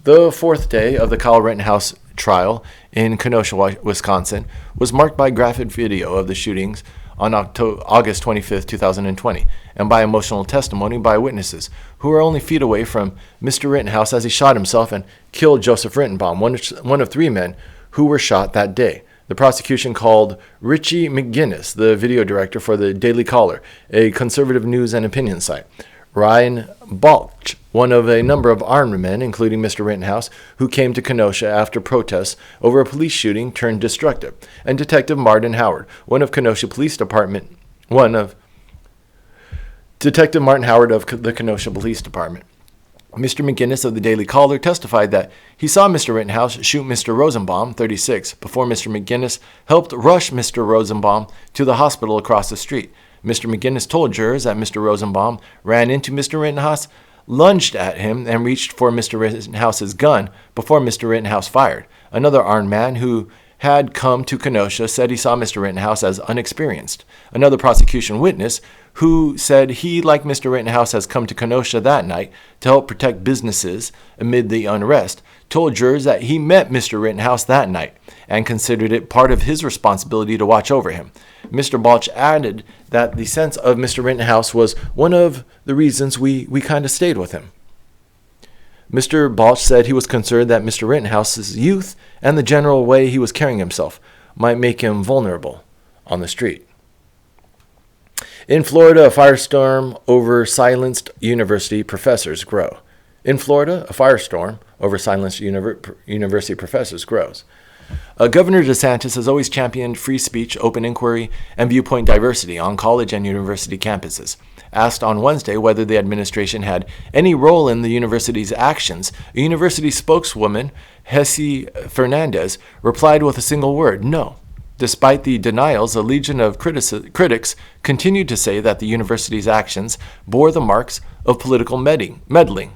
The 4th day of the Kyle Rittenhouse trial in Kenosha, Wisconsin, was marked by graphic video of the shootings on August 25, 2020, and by emotional testimony by witnesses who were only feet away from Mr. Rittenhouse as he shot himself and killed Joseph Rittenbaum, one of 3 men who were shot that day. The prosecution called Richie McGinnis, the video director for the Daily Caller, a conservative news and opinion site, Ryan Balch, one of a number of armed men, including Mr. Rittenhouse, who came to Kenosha after protests over a police shooting turned destructive, and Detective Martin Howard, Detective Martin Howard of the Kenosha Police Department. Mr. McGinnis of the Daily Caller testified that he saw Mr. Rittenhouse shoot Mr. Rosenbaum, 36, before Mr. McGinnis helped rush Mr. Rosenbaum to the hospital across the street. Mr. McGinnis told jurors that Mr. Rosenbaum ran into Mr. Rittenhouse, lunged at him, and reached for Mr. Rittenhouse's gun before Mr. Rittenhouse fired. Another armed man who had come to Kenosha said he saw Mr. Rittenhouse as unexperienced. Another prosecution witness, who said he, like Mr. Rittenhouse, has come to Kenosha that night to help protect businesses amid the unrest, told jurors that he met Mr. Rittenhouse that night and considered it part of his responsibility to watch over him. Mr. Balch added that the sense of Mr. Rittenhouse was one of the reasons we kind of stayed with him. Mr. Balch said he was concerned that Mr. Rittenhouse's youth and the general way he was carrying himself might make him vulnerable on the street. In Florida, a firestorm over silenced university professors grow. In Florida, a firestorm over silenced university professors grows. Governor DeSantis has always championed free speech, open inquiry, and viewpoint diversity on college and university campuses. Asked on Wednesday whether the administration had any role in the university's actions, a university spokeswoman, Hesse Fernandez, replied with a single word, no. Despite the denials, a legion of critics continued to say that the university's actions bore the marks of political meddling.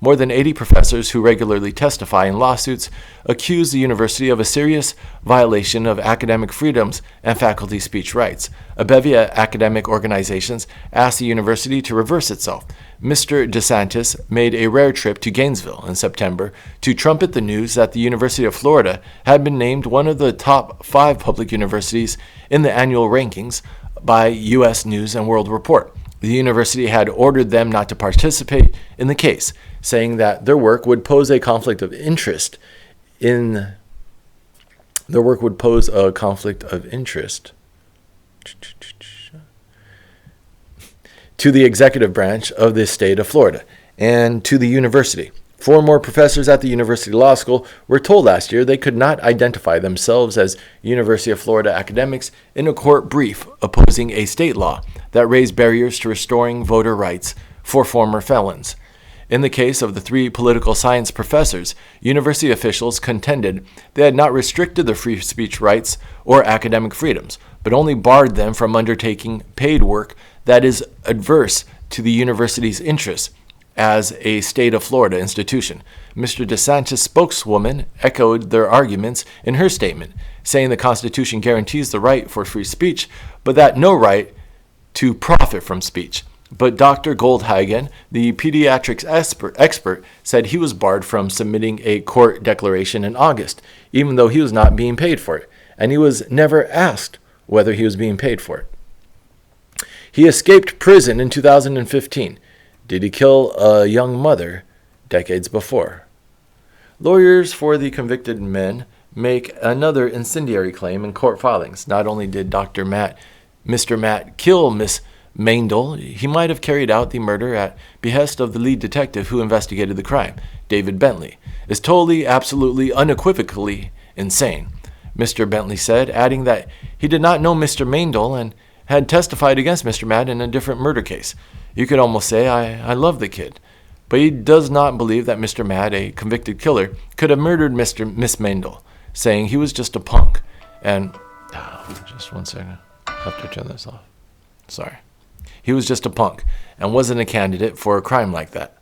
More than 80 professors who regularly testify in lawsuits accuse the university of a serious violation of academic freedoms and faculty speech rights. A bevy of academic organizations asked the university to reverse itself. Mr. DeSantis made a rare trip to Gainesville in September to trumpet the news that the University of Florida had been named one of the top 5 public universities in the annual rankings by U.S. News and World Report. The university had ordered them not to participate in the case, saying that their work would pose a conflict of interest to the executive branch of the state of Florida and to the university. 4 more professors at the University Law School were told last year they could not identify themselves as University of Florida academics in a court brief opposing a state law that raised barriers to restoring voter rights for former felons. In the case of the 3 political science professors, university officials contended they had not restricted their free speech rights or academic freedoms, but only barred them from undertaking paid work that is adverse to the university's interests as a state of Florida institution. Mr. DeSantis' spokeswoman echoed their arguments in her statement, saying the Constitution guarantees the right for free speech, but that no right to profit from speech. But Dr. Goldhagen, the pediatrics expert, said he was barred from submitting a court declaration in August, even though he was not being paid for it, and he was never asked whether he was being paid for it. He escaped prison in 2015. Did he kill a young mother decades before? Lawyers for the convicted men make another incendiary claim in court filings. Not only did Mr. Matt kill Miss Maindel, he might have carried out the murder at behest of the lead detective who investigated the crime, David Bentley, is totally, absolutely, unequivocally insane, Mr. Bentley said, adding that he did not know Mr. Maindel and had testified against Mr. Matt in a different murder case. You could almost say, I love the kid. But he does not believe that Mr. Matt, a convicted killer, could have murdered Miss Maindel, saying he was just a punk. And, just one second, I have to turn this off. Sorry. He was just a punk and wasn't a candidate for a crime like that.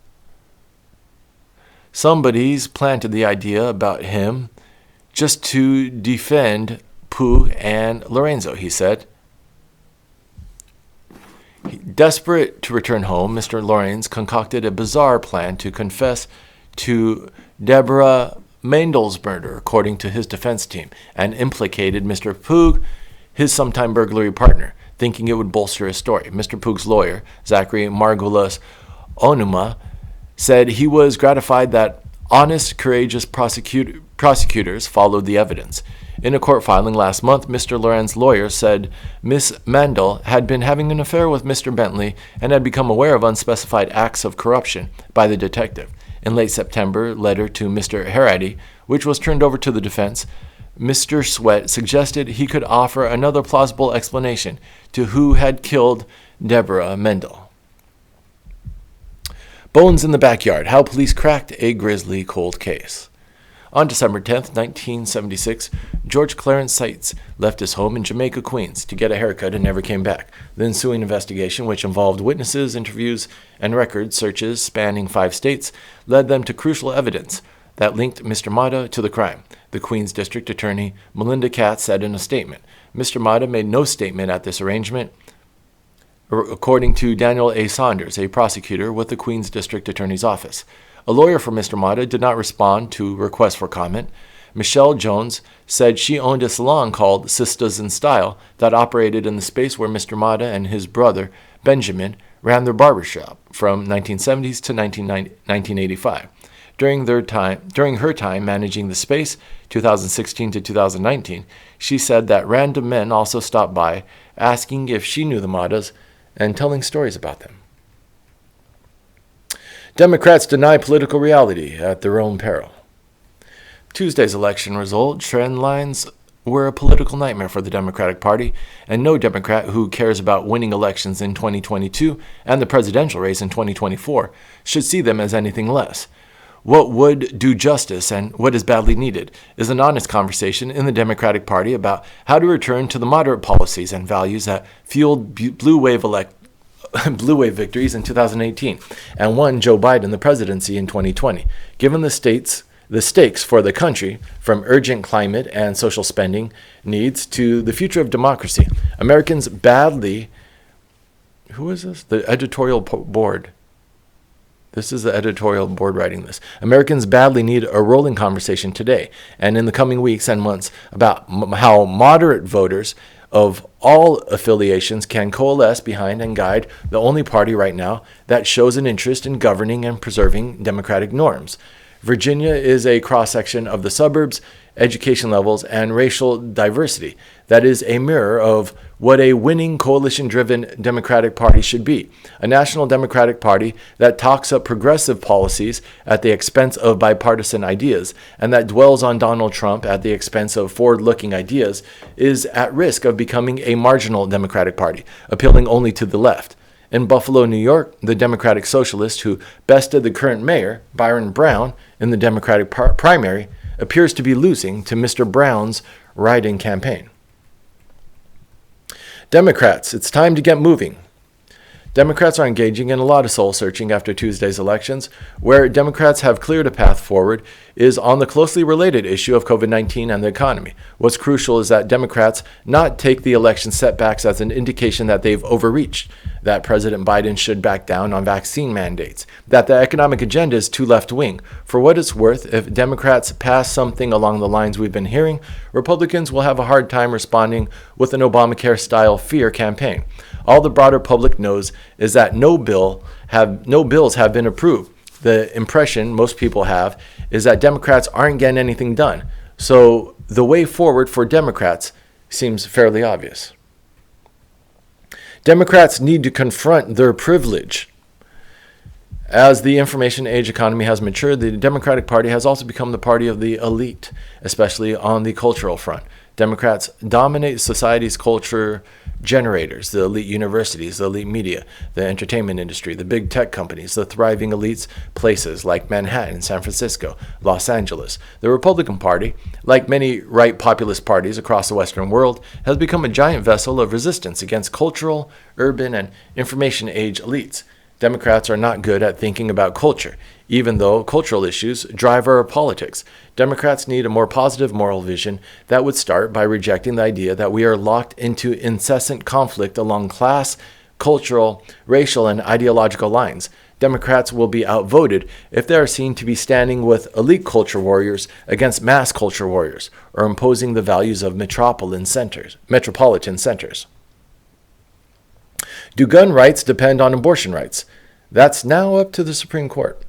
Somebody's planted the idea about him just to defend Pooh and Lorenzo, he said. Desperate to return home, Mr. Lorenz concocted a bizarre plan to confess to Deborah Maindel's murder, according to his defense team, and implicated Mr. Poog, his sometime burglary partner, thinking it would bolster his story. Mr. Poog's lawyer, Zachary Margulis Onuma, said he was gratified that honest, courageous prosecutors followed the evidence. In a court filing last month, Mr. Loren's lawyer said Miss Mandel had been having an affair with Mr. Bentley and had become aware of unspecified acts of corruption by the detective. In late September, a letter to Mr. Harady, which was turned over to the defense, Mr. Sweat suggested he could offer another plausible explanation to who had killed Deborah Mendel. Bones in the backyard, how police cracked a grisly cold case. On December 10, 1976, George Clarence Seitz left his home in Jamaica, Queens, to get a haircut and never came back. The ensuing investigation, which involved witnesses, interviews, and record searches spanning 5 states, led them to crucial evidence that linked Mr. Mata to the crime, the Queens District Attorney Melinda Katz said in a statement. Mr. Mata made no statement at this arrangement, according to Daniel A. Saunders, a prosecutor with the Queens District Attorney's Office. A lawyer for Mr. Mata did not respond to requests for comment. Michelle Jones said she owned a salon called Sisters in Style that operated in the space where Mr. Mata and his brother, Benjamin, ran their barbershop from 1970s to 1985. During her time managing the space, 2016 to 2019, she said that random men also stopped by, asking if she knew the Matas and telling stories about them. Democrats deny political reality at their own peril. Tuesday's election result trend lines were a political nightmare for the Democratic Party, and no Democrat who cares about winning elections in 2022 and the presidential race in 2024 should see them as anything less. What would do justice and what is badly needed is an honest conversation in the Democratic Party about how to return to the moderate policies and values that fueled blue wave victories in 2018 and won Joe Biden the presidency in 2020. Given the stakes for the country, from urgent climate and social spending needs to the future of democracy, Americans badly... Who is this? The editorial board. This is the editorial board writing this. Americans badly need a rolling conversation today and in the coming weeks and months about how moderate voters of all affiliations can coalesce behind and guide the only party right now that shows an interest in governing and preserving democratic norms. Virginia is a cross-section of the suburbs, education levels, and racial diversity that is a mirror of what a winning coalition-driven Democratic Party should be. A national Democratic Party that talks up progressive policies at the expense of bipartisan ideas and that dwells on Donald Trump at the expense of forward-looking ideas is at risk of becoming a marginal Democratic Party, appealing only to the left. In Buffalo, New York, the Democratic Socialist who bested the current mayor, Byron Brown, in the Democratic primary appears to be losing to Mr. Brown's write-in campaign. Democrats, it's time to get moving. Democrats are engaging in a lot of soul-searching after Tuesday's elections. Where Democrats have cleared a path forward is on the closely related issue of COVID-19 and the economy. What's crucial is that Democrats not take the election setbacks as an indication that they've overreached, that President Biden should back down on vaccine mandates, that the economic agenda is too left-wing. For what it's worth, if Democrats pass something along the lines we've been hearing, Republicans will have a hard time responding with an Obamacare-style fear campaign. All the broader public knows is that no bills have been approved. The impression most people have is that Democrats aren't getting anything done. So the way forward for Democrats seems fairly obvious. Democrats need to confront their privilege. As the information age economy has matured, the Democratic Party has also become the party of the elite, especially on the cultural front. Democrats dominate society's culture generators, the elite universities, the elite media, the entertainment industry, the big tech companies, the thriving elites places like Manhattan, San Francisco, Los Angeles. The Republican Party, like many right populist parties across the Western world, has become a giant vessel of resistance against cultural, urban, and information age elites. Democrats are not good at thinking about culture, even though cultural issues drive our politics. Democrats need a more positive moral vision that would start by rejecting the idea that we are locked into incessant conflict along class, cultural, racial, and ideological lines. Democrats will be outvoted if they are seen to be standing with elite culture warriors against mass culture warriors, or imposing the values of metropolitan centers. Do gun rights depend on abortion rights? That's now up to the Supreme Court.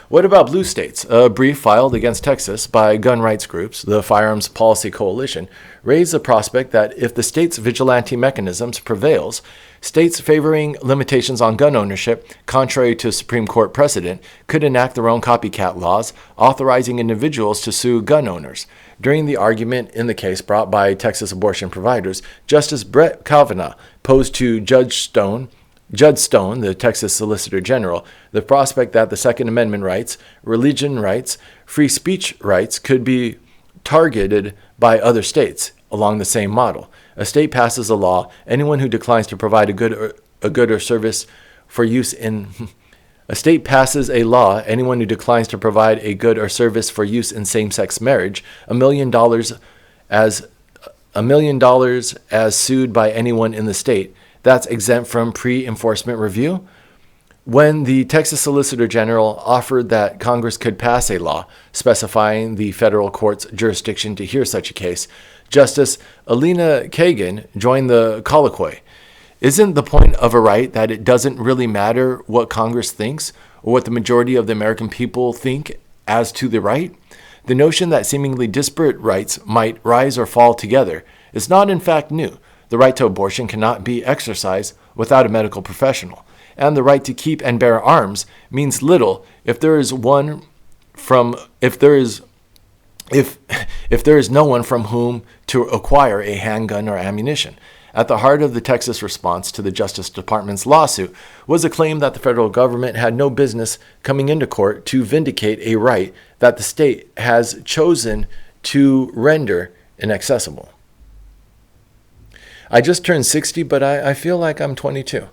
What about blue states? A brief filed against Texas by gun rights groups, the Firearms Policy Coalition, raised the prospect that if the state's vigilante mechanisms prevails, states favoring limitations on gun ownership, contrary to Supreme Court precedent, could enact their own copycat laws authorizing individuals to sue gun owners. During the argument in the case brought by Texas abortion providers, Justice Brett Kavanaugh posed to Judge Stone, the Texas Solicitor General, the prospect that the Second Amendment rights, religion rights, free speech rights could be targeted by other states along the same model. A state passes a law, anyone who declines to provide a good or service for use in A state passes a law, anyone who declines to provide a good or service for use in same-sex marriage, $1 million as sued by anyone in the state. That's exempt from pre-enforcement review. When the Texas Solicitor General offered that Congress could pass a law specifying the federal court's jurisdiction to hear such a case, Justice Elena Kagan joined the colloquy. Isn't the point of a right that it doesn't really matter what Congress thinks or what the majority of the American people think as to the right? The notion that seemingly disparate rights might rise or fall together is not in fact new. The right to abortion cannot be exercised without a medical professional, and the right to keep and bear arms means little if there is no one from whom to acquire a handgun or ammunition. At the heart of the Texas response to the Justice Department's lawsuit was a claim that the federal government had no business coming into court to vindicate a right that the state has chosen to render inaccessible. I just turned 60, but I feel like I'm 22.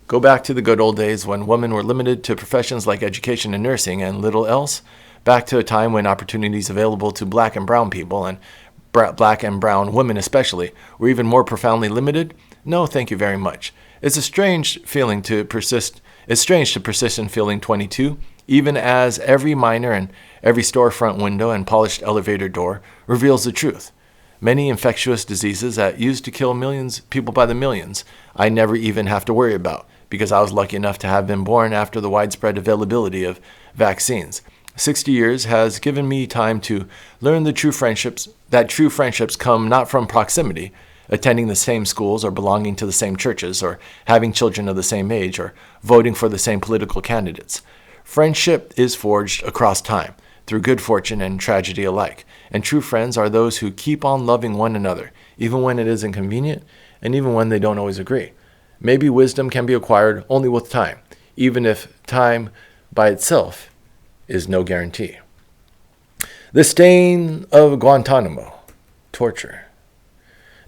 Go back to the good old days when women were limited to professions like education and nursing and little else. Back to a time when opportunities available to black and brown people, and black and brown women especially, were even more profoundly limited? No, thank you very much. It's strange to persist in feeling 22, even as every minor and every storefront window and polished elevator door reveals the truth. Many infectious diseases that used to kill people by the millions, I never even have to worry about, because I was lucky enough to have been born after the widespread availability of vaccines. 60 years has given me time to learn that true friendships come not from proximity, attending the same schools or belonging to the same churches or having children of the same age or voting for the same political candidates. Friendship is forged across time, through good fortune and tragedy alike, and true friends are those who keep on loving one another, even when it is inconvenient and even when they don't always agree. Maybe wisdom can be acquired only with time, even if time by itself is no guarantee. The stain of Guantanamo, torture.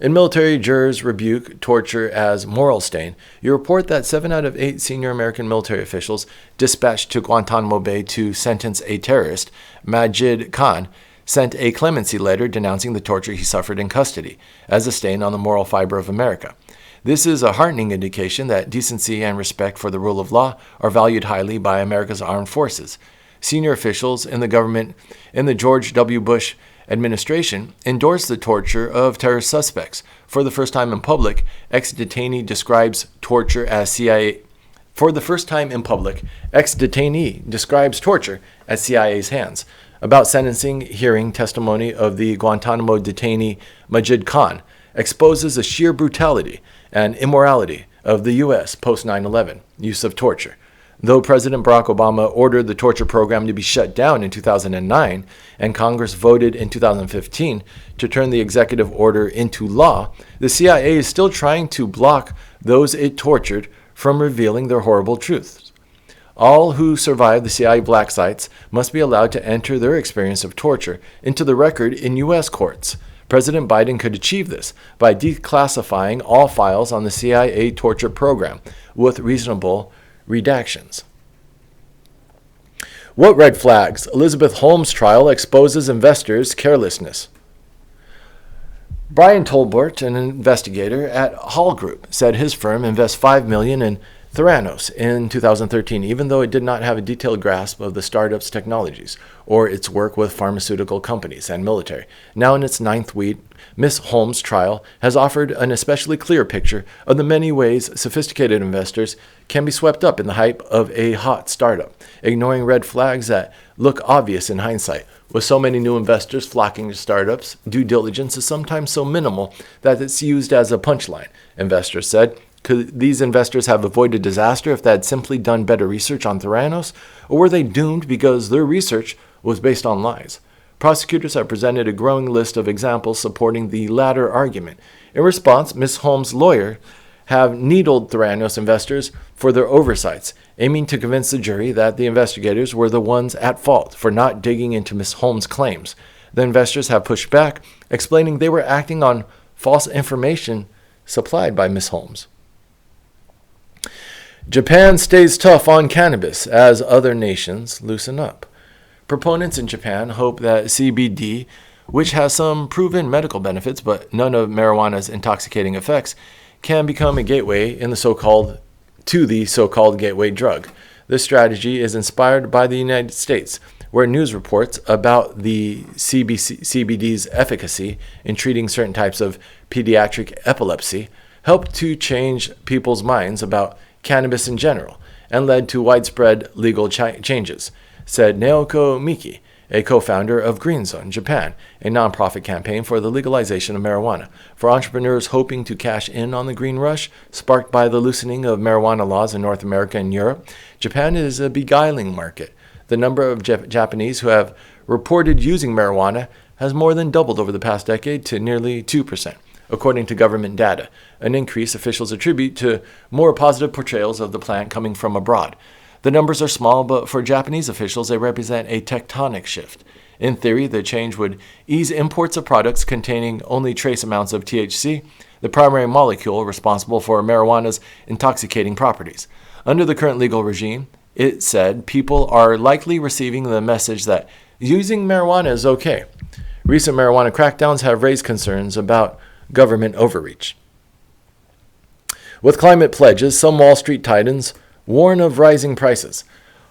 In Military Jurors Rebuke Torture as Moral Stain, you report that 7 out of 8 senior American military officials dispatched to Guantanamo Bay to sentence a terrorist, Majid Khan, sent a clemency letter denouncing the torture he suffered in custody as a stain on the moral fiber of America. This is a heartening indication that decency and respect for the rule of law are valued highly by America's armed forces. Senior officials in the government in the George W. Bush administration endorsed the torture of terrorist suspects. For the first time in public, ex-detainee describes torture as CIA's hands. About sentencing hearing, testimony of the Guantanamo detainee Majid Khan exposes the sheer brutality and immorality of the U.S. post 9/11 use of torture. Though President Barack Obama ordered the torture program to be shut down in 2009 and Congress voted in 2015 to turn the executive order into law, the CIA is still trying to block those it tortured from revealing their horrible truths. All who survive the CIA black sites must be allowed to enter their experience of torture into the record in U.S. courts. President Biden could achieve this by declassifying all files on the CIA torture program with reasonable redactions. What red flags? Elizabeth Holmes trial exposes investors' carelessness. Brian Tolbert, an investigator at Hall Group, said his firm invests $5 million in Theranos in 2013, even though it did not have a detailed grasp of the startup's technologies or its work with pharmaceutical companies and military. Now in its 9th week, Ms. Holmes' trial has offered an especially clear picture of the many ways sophisticated investors can be swept up in the hype of a hot startup, ignoring red flags that look obvious in hindsight. With so many new investors flocking to startups, due diligence is sometimes so minimal that it's used as a punchline, investors said. Could these investors have avoided disaster if they had simply done better research on Theranos? Or were they doomed because their research was based on lies? Prosecutors have presented a growing list of examples supporting the latter argument. In response, Ms. Holmes' lawyer have needled Theranos investors for their oversights, aiming to convince the jury that the investigators were the ones at fault for not digging into Ms. Holmes' claims. The investors have pushed back, explaining they were acting on false information supplied by Ms. Holmes. Japan stays tough on cannabis as other nations loosen up. Proponents in Japan hope that CBD, which has some proven medical benefits but none of marijuana's intoxicating effects, can become a gateway to the so-called gateway drug. This strategy is inspired by the United States, where news reports about the CBD's efficacy in treating certain types of pediatric epilepsy helped to change people's minds about cannabis in general and led to widespread legal changes, said Naoko Miki, a co-founder of Green Zone Japan, a nonprofit campaign for the legalization of marijuana for entrepreneurs hoping to cash in on the green rush sparked by the loosening of marijuana laws in North America and Europe. Japan is a beguiling market. The number of Japanese who have reported using marijuana has more than doubled over the past decade to nearly 2%, according to government data, an increase officials attribute to more positive portrayals of the plant coming from abroad. The numbers are small, but for Japanese officials, they represent a tectonic shift. In theory, the change would ease imports of products containing only trace amounts of THC, the primary molecule responsible for marijuana's intoxicating properties. Under the current legal regime, it said people are likely receiving the message that using marijuana is okay. Recent marijuana crackdowns have raised concerns about government overreach. With climate pledges, some Wall Street titans warn of rising prices.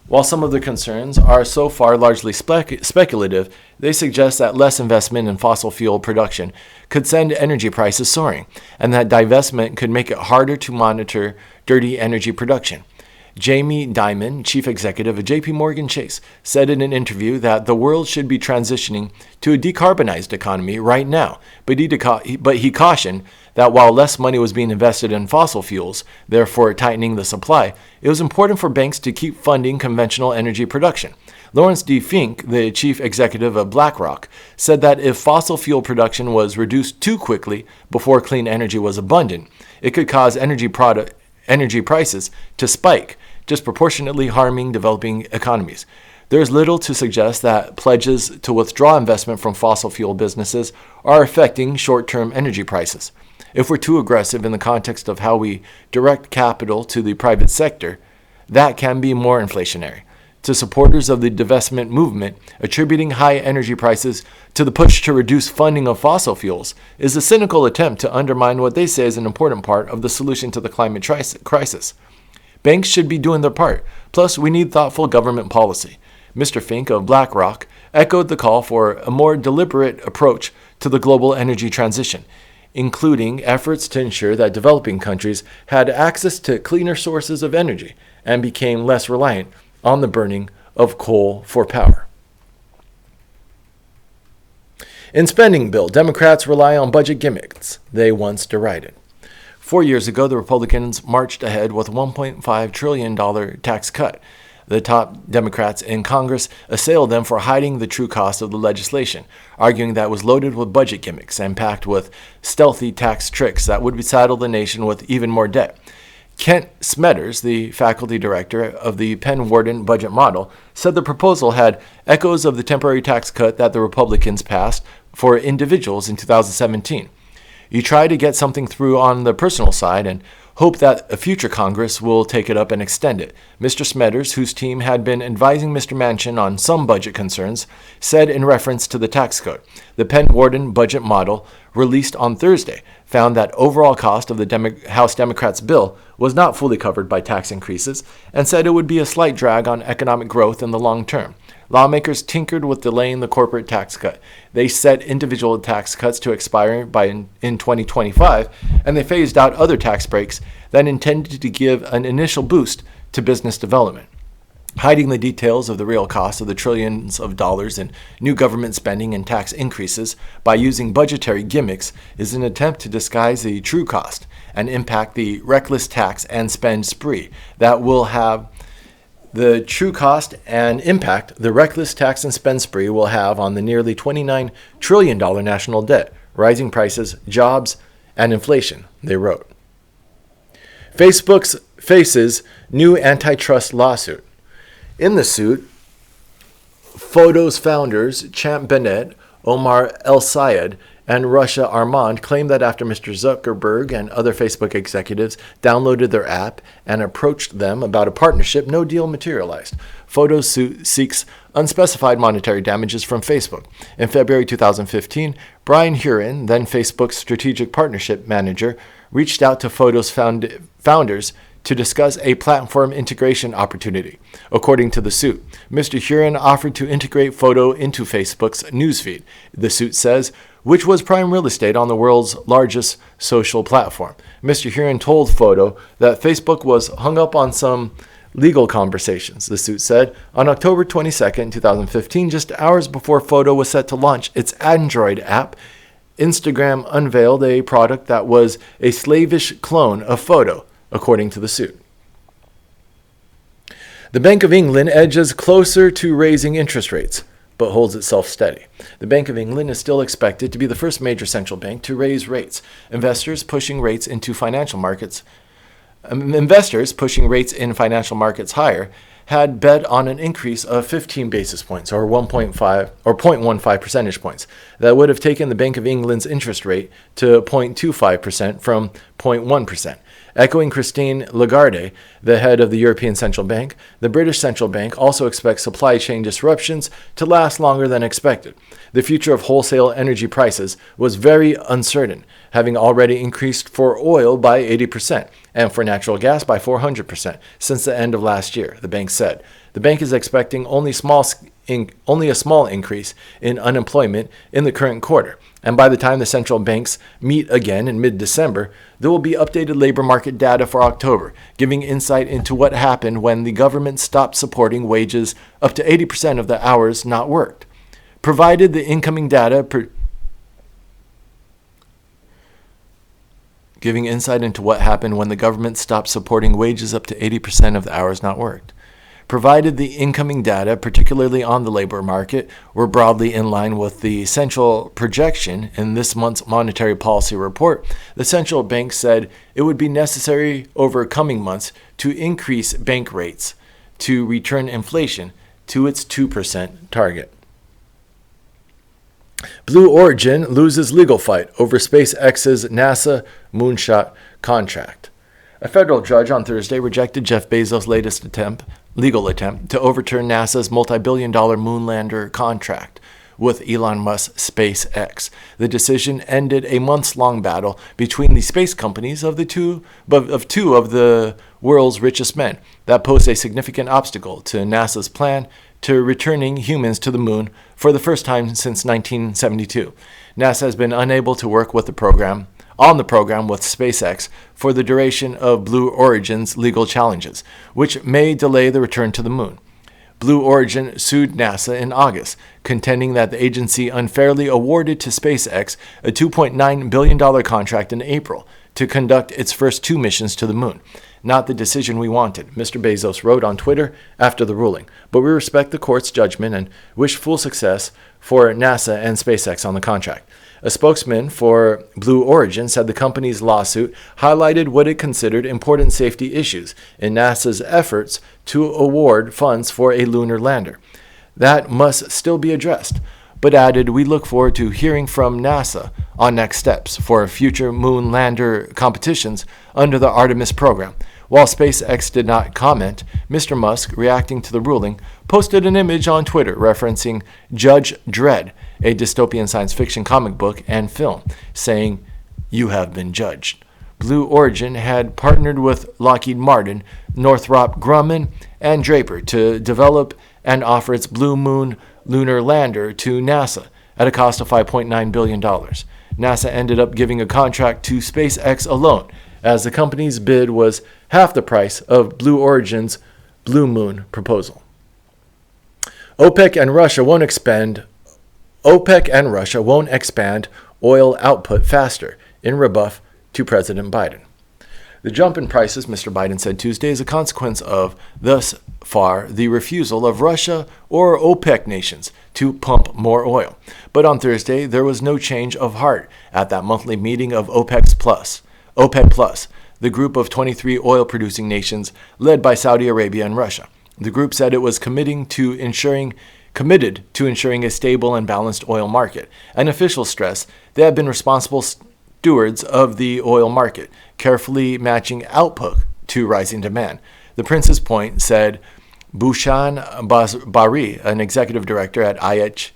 While some of the concerns are so far largely speculative, they suggest that less investment in fossil fuel production could send energy prices soaring, and that divestment could make it harder to monitor dirty energy production. Jamie Dimon, chief executive of JP Morgan Chase, said in an interview that the world should be transitioning to a decarbonized economy right now, but he cautioned that while less money was being invested in fossil fuels, therefore tightening the supply, it was important for banks to keep funding conventional energy production. Lawrence D. Fink, the chief executive of BlackRock, said that if fossil fuel production was reduced too quickly before clean energy was abundant, it could cause energy prices to spike, disproportionately harming developing economies. There is little to suggest that pledges to withdraw investment from fossil fuel businesses are affecting short-term energy prices. If we're too aggressive in the context of how we direct capital to the private sector, that can be more inflationary. To supporters of the divestment movement, attributing high energy prices to the push to reduce funding of fossil fuels is a cynical attempt to undermine what they say is an important part of the solution to the climate crisis. Banks should be doing their part. Plus, we need thoughtful government policy. Mr. Fink of BlackRock echoed the call for a more deliberate approach to the global energy transition, including efforts to ensure that developing countries had access to cleaner sources of energy and became less reliant on the burning of coal for power. In spending bill, Democrats rely on budget gimmicks they once derided. 4 years ago, the Republicans marched ahead with a $1.5 trillion tax cut. The top Democrats in Congress assailed them for hiding the true cost of the legislation, arguing that it was loaded with budget gimmicks and packed with stealthy tax tricks that would saddle the nation with even more debt. Kent Smetters, the faculty director of the Penn Wharton budget model, said the proposal had echoes of the temporary tax cut that the Republicans passed for individuals in 2017. You try to get something through on the personal side and hope that a future Congress will take it up and extend it. Mr. Smetters, whose team had been advising Mr. Manchin on some budget concerns, said in reference to the tax code, the Penn Wharton budget model released on Thursday found that overall cost of the House Democrats' bill was not fully covered by tax increases and said it would be a slight drag on economic growth in the long term. Lawmakers tinkered with delaying the corporate tax cut. They set individual tax cuts to expire in 2025, and they phased out other tax breaks that intended to give an initial boost to business development. Hiding the details of the real cost of the trillions of dollars in new government spending and tax increases by using budgetary gimmicks is an attempt to disguise the true cost and impact the reckless tax and spend spree that will have the true cost and impact the reckless tax and spend spree will have on the nearly $29 trillion national debt, rising prices, jobs, and inflation, they wrote. Facebook faces new antitrust lawsuit. In the suit, Photos founders Champ Bennett, Omar El Sayed, and Russia Armand claim that after Mr. Zuckerberg and other Facebook executives downloaded their app and approached them about a partnership, no deal materialized. Photos seeks unspecified monetary damages from Facebook. In February 2015, Brian Huron, then Facebook's strategic partnership manager, reached out to Photo's founders to discuss a platform integration opportunity. According to the suit, Mr. Huron offered to integrate Photo into Facebook's newsfeed, the suit says, which was prime real estate on the world's largest social platform. Mr. Huron told Photo that Facebook was hung up on some legal conversations, the suit said. On October 22, 2015, just hours before Photo was set to launch its Android app, Instagram unveiled a product that was a slavish clone of Photo, according to the suit. The Bank of England edges closer to raising interest rates, but holds itself steady. The Bank of England is still expected to be the first major central bank to raise rates. Investors pushing rates in financial markets higher had bet on an increase of 15 basis points, or 0.15 percentage points. That would have taken the Bank of England's interest rate to 0.25% from 0.1%. Echoing Christine Lagarde, the head of the European Central Bank, the British Central Bank also expects supply chain disruptions to last longer than expected. The future of wholesale energy prices was very uncertain, having already increased for oil by 80% and for natural gas by 400% since the end of last year, the bank said. The bank is expecting only a small increase in unemployment in the current quarter, and by the time the central banks meet again in mid-December, there will be updated labor market data for October, giving insight into what happened when the government stopped supporting wages up to 80% of the hours not worked. Provided the incoming data giving insight into what happened when the government stopped supporting wages up to 80% of the hours not worked. Provided the incoming data, particularly on the labor market, were broadly in line with the central projection in this month's monetary policy report, the central bank said it would be necessary over coming months to increase bank rates to return inflation to its 2% target. Blue Origin loses legal fight over SpaceX's NASA moonshot contract. A federal judge on Thursday rejected Jeff Bezos' latest legal attempt to overturn NASA's multi-billion-dollar moonlander contract with Elon Musk's SpaceX. The decision ended a months-long battle between the space companies of two of the world's richest men that posed a significant obstacle to NASA's plan to returning humans to the moon for the first time since 1972. NASA has been unable to work with the program with SpaceX for the duration of Blue Origin's legal challenges, which may delay the return to the moon. Blue Origin sued NASA in August, contending that the agency unfairly awarded to SpaceX a $2.9 billion contract in April to conduct its first two missions to the moon. Not the decision we wanted, Mr. Bezos wrote on Twitter after the ruling, but we respect the court's judgment and wish full success for NASA and SpaceX on the contract. A spokesman for Blue Origin said the company's lawsuit highlighted what it considered important safety issues in NASA's efforts to award funds for a lunar lander. That must still be addressed, but added, we look forward to hearing from NASA on next steps for future moon lander competitions under the Artemis program. While SpaceX did not comment, Mr. Musk, reacting to the ruling, posted an image on Twitter referencing Judge Dredd, a dystopian science fiction comic book and film, saying, "You have been judged." Blue Origin had partnered with Lockheed Martin, Northrop Grumman, and Draper to develop and offer its Blue Moon lunar lander to NASA at a cost of $5.9 billion. NASA ended up giving a contract to SpaceX alone, as the company's bid was half the price of Blue Origin's Blue Moon proposal. OPEC and Russia won't expand oil output faster, in rebuff to President Biden. The jump in prices, Mr. Biden said Tuesday, is a consequence of, thus far, the refusal of Russia or OPEC nations to pump more oil. But on Thursday, there was no change of heart at that monthly meeting of OPEC Plus, the group of 23 oil-producing nations led by Saudi Arabia and Russia. The group said it was committing to ensuring committed to ensuring a stable and balanced oil market, and officials stress they have been responsible stewards of the oil market, carefully matching output to rising demand. The Prince's Point, said Bhushan Bari, an executive director at IHS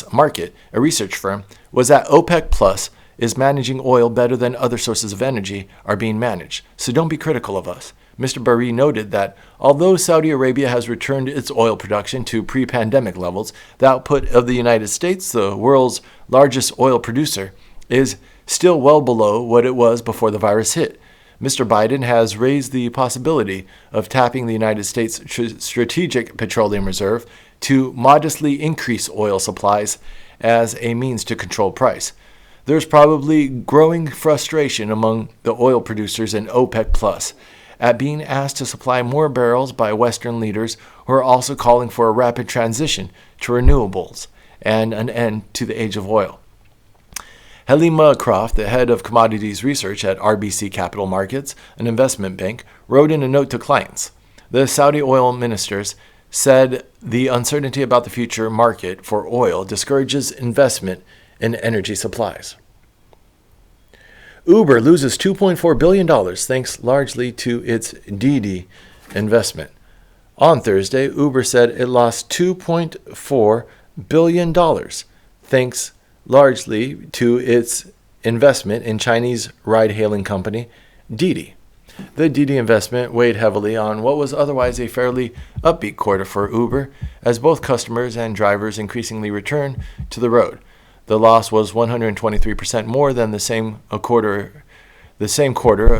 Markit, a research firm, was that OPEC Plus is managing oil better than other sources of energy are being managed, so don't be critical of us. Mr. Bari noted that although Saudi Arabia has returned its oil production to pre-pandemic levels, the output of the United States, the world's largest oil producer, is still well below what it was before the virus hit. Mr. Biden has raised the possibility of tapping the United States Strategic Petroleum Reserve to modestly increase oil supplies as a means to control price. There's probably growing frustration among the oil producers in OPEC Plus at being asked to supply more barrels by Western leaders who are also calling for a rapid transition to renewables and an end to the age of oil. Helima Croft, the head of commodities research at RBC Capital Markets, an investment bank, wrote in a note to clients. The Saudi oil ministers said the uncertainty about the future market for oil discourages investment in energy supplies. Uber loses $2.4 billion thanks largely to its Didi investment. On Thursday, Uber said it lost $2.4 billion thanks largely to its investment in Chinese ride-hailing company Didi. The Didi investment weighed heavily on what was otherwise a fairly upbeat quarter for Uber, as both customers and drivers increasingly returned to the road. The loss was 123% more than the same quarter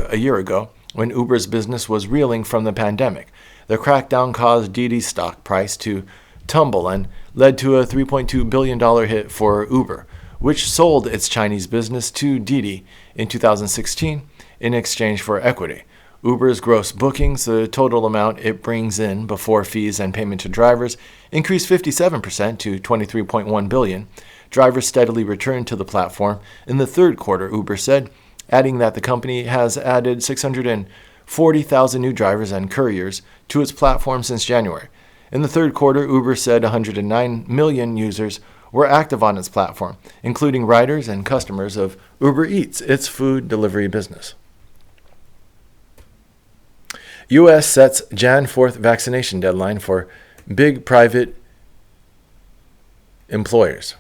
a year ago, when Uber's business was reeling from the pandemic. The crackdown caused Didi's stock price to tumble and led to a $3.2 billion hit for Uber, which sold its Chinese business to Didi in 2016 in exchange for equity. Uber's gross bookings, the total amount it brings in before fees and payment to drivers, increased 57% to $23.1 billion. Drivers steadily returned to the platform in the third quarter, Uber said, adding that the company has added 640,000 new drivers and couriers to its platform since January. In the third quarter, Uber said 109 million users were active on its platform, including riders and customers of Uber Eats, its food delivery business. U.S. sets Jan 4th vaccination deadline for big private employers.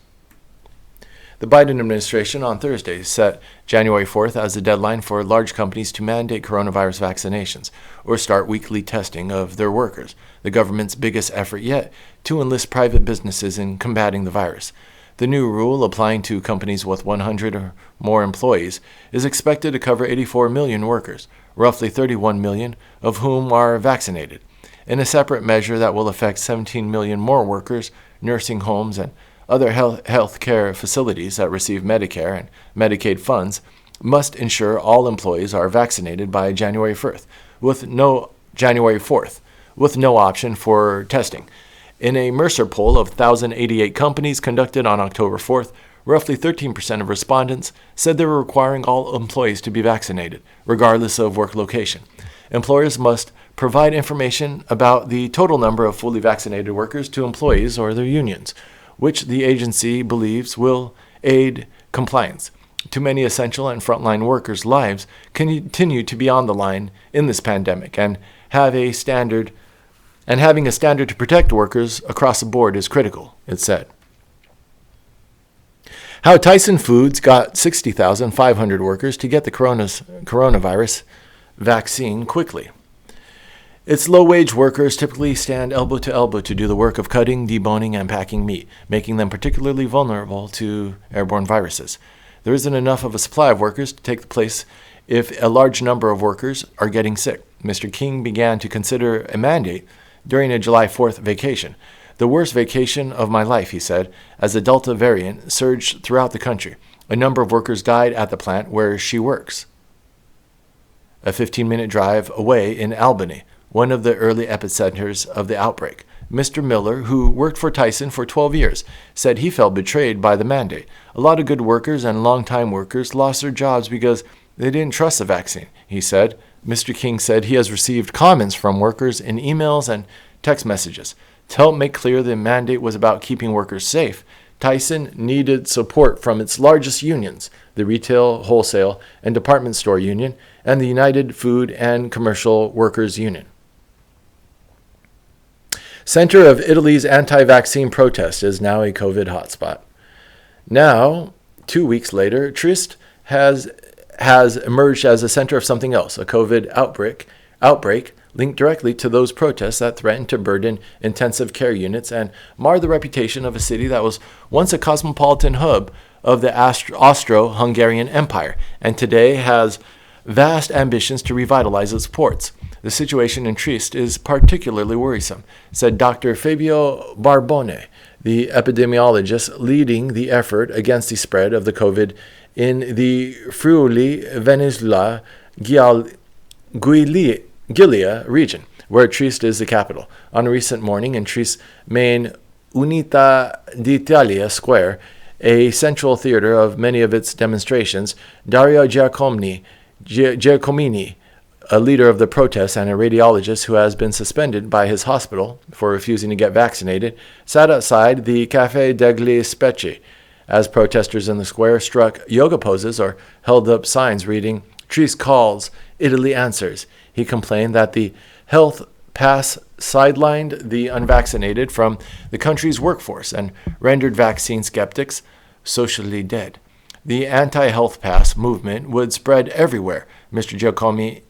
The Biden administration on Thursday set January 4th as the deadline for large companies to mandate coronavirus vaccinations or start weekly testing of their workers, the government's biggest effort yet to enlist private businesses in combating the virus. The new rule, applying to companies with 100 or more employees, is expected to cover 84 million workers, roughly 31 million of whom are vaccinated. In a separate measure that will affect 17 million more workers, nursing homes, and other health care facilities that receive Medicare and Medicaid funds must ensure all employees are vaccinated by January 4th, with no option for testing. In a Mercer poll of 1,088 companies conducted on October 4th, roughly 13% of respondents said they were requiring all employees to be vaccinated, regardless of work location. Employers must provide information about the total number of fully vaccinated workers to employees or their unions, which the agency believes will aid compliance. Too many essential and frontline workers' lives continue to be on the line in this pandemic, and having a standard to protect workers across the board is critical, it said. How Tyson Foods got 60,500 workers to get the coronavirus vaccine quickly. Its low-wage workers typically stand elbow to elbow to do the work of cutting, deboning, and packing meat, making them particularly vulnerable to airborne viruses. There isn't enough of a supply of workers to take the place if a large number of workers are getting sick. Mr. King began to consider a mandate during a July 4th vacation. The worst vacation of my life, he said, as the Delta variant surged throughout the country. A number of workers died at the plant where she works, a 15-minute drive away in Albany, one of the early epicenters of the outbreak. Mr. Miller, who worked for Tyson for 12 years, said he felt betrayed by the mandate. A lot of good workers and long-time workers lost their jobs because they didn't trust the vaccine, he said. Mr. King said he has received comments from workers in emails and text messages To help make clear the mandate was about keeping workers safe, Tyson needed support from its largest unions, the Retail, Wholesale, and Department Store Union, and the United Food and Commercial Workers Union. Center of Italy's anti-vaccine protest is now a COVID hotspot. Now, 2 weeks later, Trieste has emerged as a center of something else, a COVID outbreak linked directly to those protests that threatened to burden intensive care units and mar the reputation of a city that was once a cosmopolitan hub of the Austro-Hungarian Empire and today has vast ambitions to revitalize its ports. The situation in Trieste is particularly worrisome, said Dr. Fabio Barbone, the epidemiologist leading the effort against the spread of the COVID in the Friuli Venezia Giulia region, where Trieste is the capital. On a recent morning in Trieste's main Unità d'Italia square, a central theater of many of its demonstrations, Dario Giacomini, a leader of the protests and a radiologist who has been suspended by his hospital for refusing to get vaccinated, sat outside the Café degli Specchi as protesters in the square struck yoga poses or held up signs reading, "Trieste calls, Italy answers." He complained that the health pass sidelined the unvaccinated from the country's workforce and rendered vaccine skeptics socially dead. The anti-health pass movement would spread everywhere, Mr. Giacomini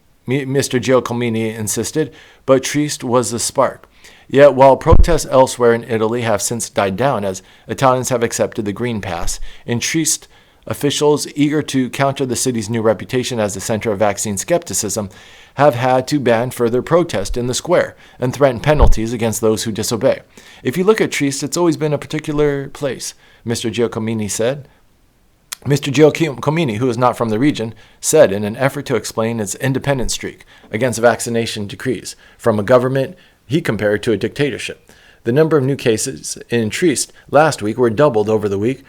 insisted, but Trieste was the spark. Yet while protests elsewhere in Italy have since died down as Italians have accepted the Green Pass, in Trieste, officials eager to counter the city's new reputation as the center of vaccine skepticism have had to ban further protest in the square and threaten penalties against those who disobey. If you look at Trieste, it's always been a particular place, Mr. Giacomini said. Mr. Giacomini, who is not from the region, said in an effort to explain its independent streak against vaccination decrees from a government he compared to a dictatorship. The number of new cases in Trieste last week were doubled over the week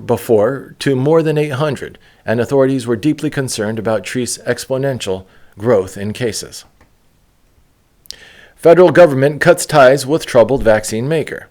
before to more than 800, and authorities were deeply concerned about Trieste's exponential growth in cases. Federal government cuts ties with troubled vaccine maker.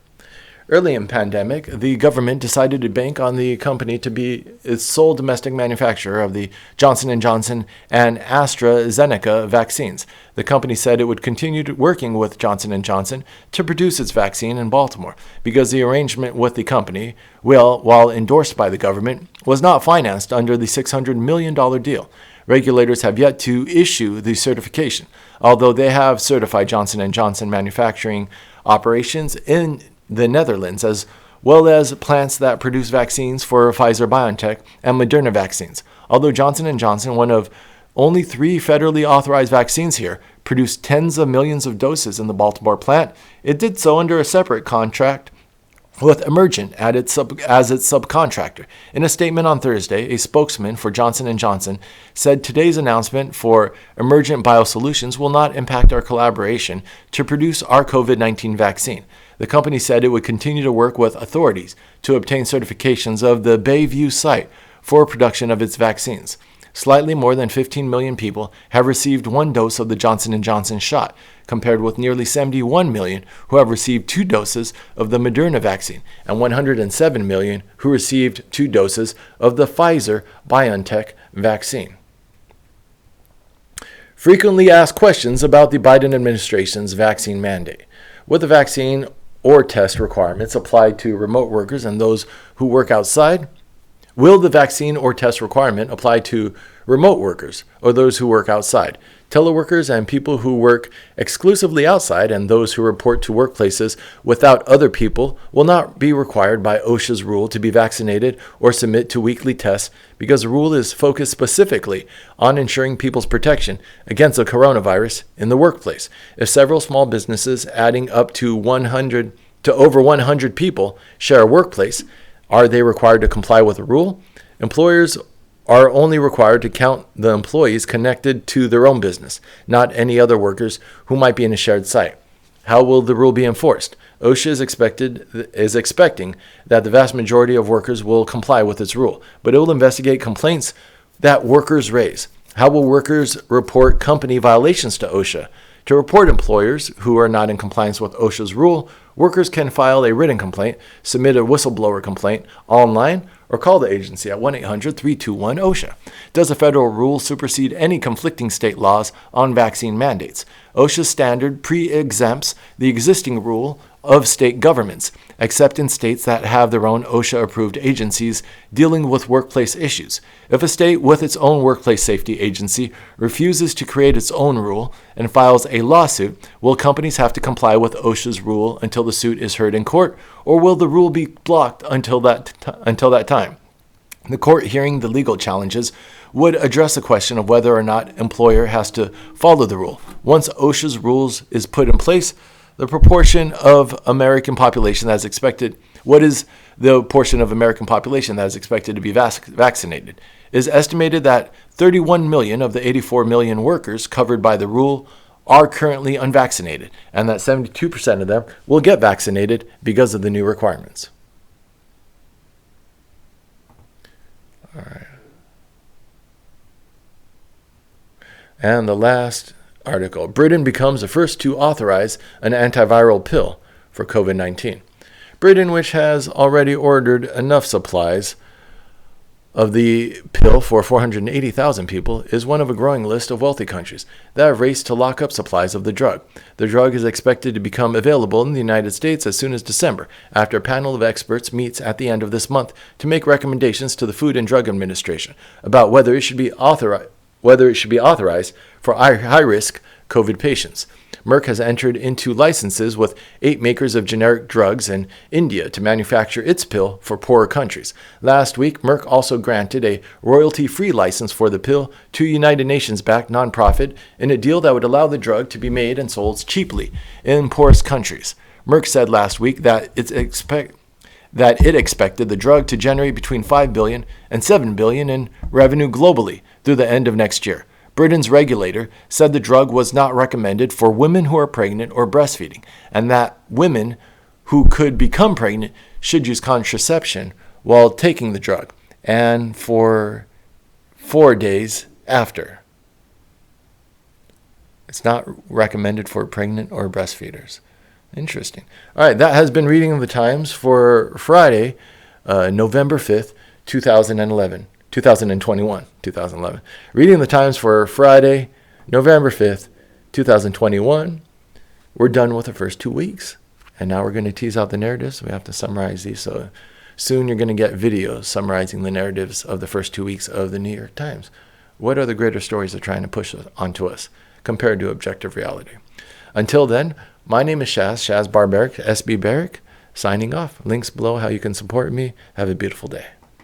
Early in pandemic, the government decided to bank on the company to be its sole domestic manufacturer of the Johnson & Johnson and AstraZeneca vaccines. The company said it would continue working with Johnson & Johnson to produce its vaccine in Baltimore because the arrangement with the company, while endorsed by the government, was not financed under the $600 million deal. Regulators have yet to issue the certification, although they have certified Johnson & Johnson manufacturing operations in the Netherlands, as well as plants that produce vaccines for Pfizer-BioNTech and Moderna vaccines. Although Johnson & Johnson, one of only 3 federally authorized vaccines here, produced tens of millions of doses in the Baltimore plant, it did so under a separate contract with Emergent as its subcontractor. In a statement on Thursday, a spokesman for Johnson & Johnson said today's announcement for Emergent Biosolutions will not impact our collaboration to produce our COVID-19 vaccine. The company said it would continue to work with authorities to obtain certifications of the Bayview site for production of its vaccines. Slightly more than 15 million people have received 1 dose of the Johnson & Johnson shot, compared with nearly 71 million who have received 2 doses of the Moderna vaccine and 107 million who received 2 doses of the Pfizer-BioNTech vaccine. Frequently asked questions about the Biden administration's vaccine mandate. With the vaccine or test requirements applied to remote workers and those who work outside? Will the vaccine or test requirement apply to remote workers or those who work outside? Teleworkers and people who work exclusively outside and those who report to workplaces without other people will not be required by OSHA's rule to be vaccinated or submit to weekly tests because the rule is focused specifically on ensuring people's protection against the coronavirus in the workplace. If several small businesses adding up to over 100 people share a workplace, are they required to comply with the rule? Employers are only required to count the employees connected to their own business, not any other workers who might be in a shared site. How will the rule be enforced? OSHA is expecting that the vast majority of workers will comply with its rule, but it will investigate complaints that workers raise. How will workers report company violations to OSHA? To report employers who are not in compliance with OSHA's rule, workers can file a written complaint, submit a whistleblower complaint online, or call the agency at 1-800-321-OSHA. Does the federal rule supersede any conflicting state laws on vaccine mandates? OSHA's standard pre-exempts the existing rule of state governments, except in states that have their own OSHA-approved agencies dealing with workplace issues. If a state with its own workplace safety agency refuses to create its own rule and files a lawsuit, will companies have to comply with OSHA's rule until the suit is heard in court, or will the rule be blocked until that time? The court hearing the legal challenges would address the question of whether or not employer has to follow the rule. Once OSHA's rules is put in place, the proportion of American population that is expected, what is the portion of American population that is expected to be vaccinated? It is estimated that 31 million of the 84 million workers covered by the rule are currently unvaccinated, and that 72% of them will get vaccinated because of the new requirements. All right. And the last article, Britain becomes the first to authorize an antiviral pill for COVID-19. Britain, which has already ordered enough supplies of the pill for 480,000 people, is one of a growing list of wealthy countries that have raced to lock up supplies of the drug. The drug is expected to become available in the United States as soon as December, after a panel of experts meets at the end of this month to make recommendations to the Food and Drug Administration about whether it should be authorized for high-risk COVID patients. Merck has entered into licenses with 8 makers of generic drugs in India to manufacture its pill for poorer countries. Last week, Merck also granted a royalty-free license for the pill to a United Nations-backed nonprofit in a deal that would allow the drug to be made and sold cheaply in poorest countries. Merck said last week that it expected the drug to generate between $5 billion and $7 billion in revenue globally through the end of next year. Britain's regulator said the drug was not recommended for women who are pregnant or breastfeeding, and that women who could become pregnant should use contraception while taking the drug, and for 4 days after. It's not recommended for pregnant or breastfeeders. Interesting. All right, that has been Reading of the Times for Friday, November 5th, 2011. 2011. Reading the Times for Friday, November 5th, 2021. We're done with the first 2 weeks. And now we're going to tease out the narratives. We have to summarize these. So soon you're going to get videos summarizing the narratives of the first 2 weeks of the New York Times. What are the greater stories they're trying to push onto us compared to objective reality? Until then, my name is SHAZZBARBARIC, SB Barrick, signing off. Links below how you can support me. Have a beautiful day.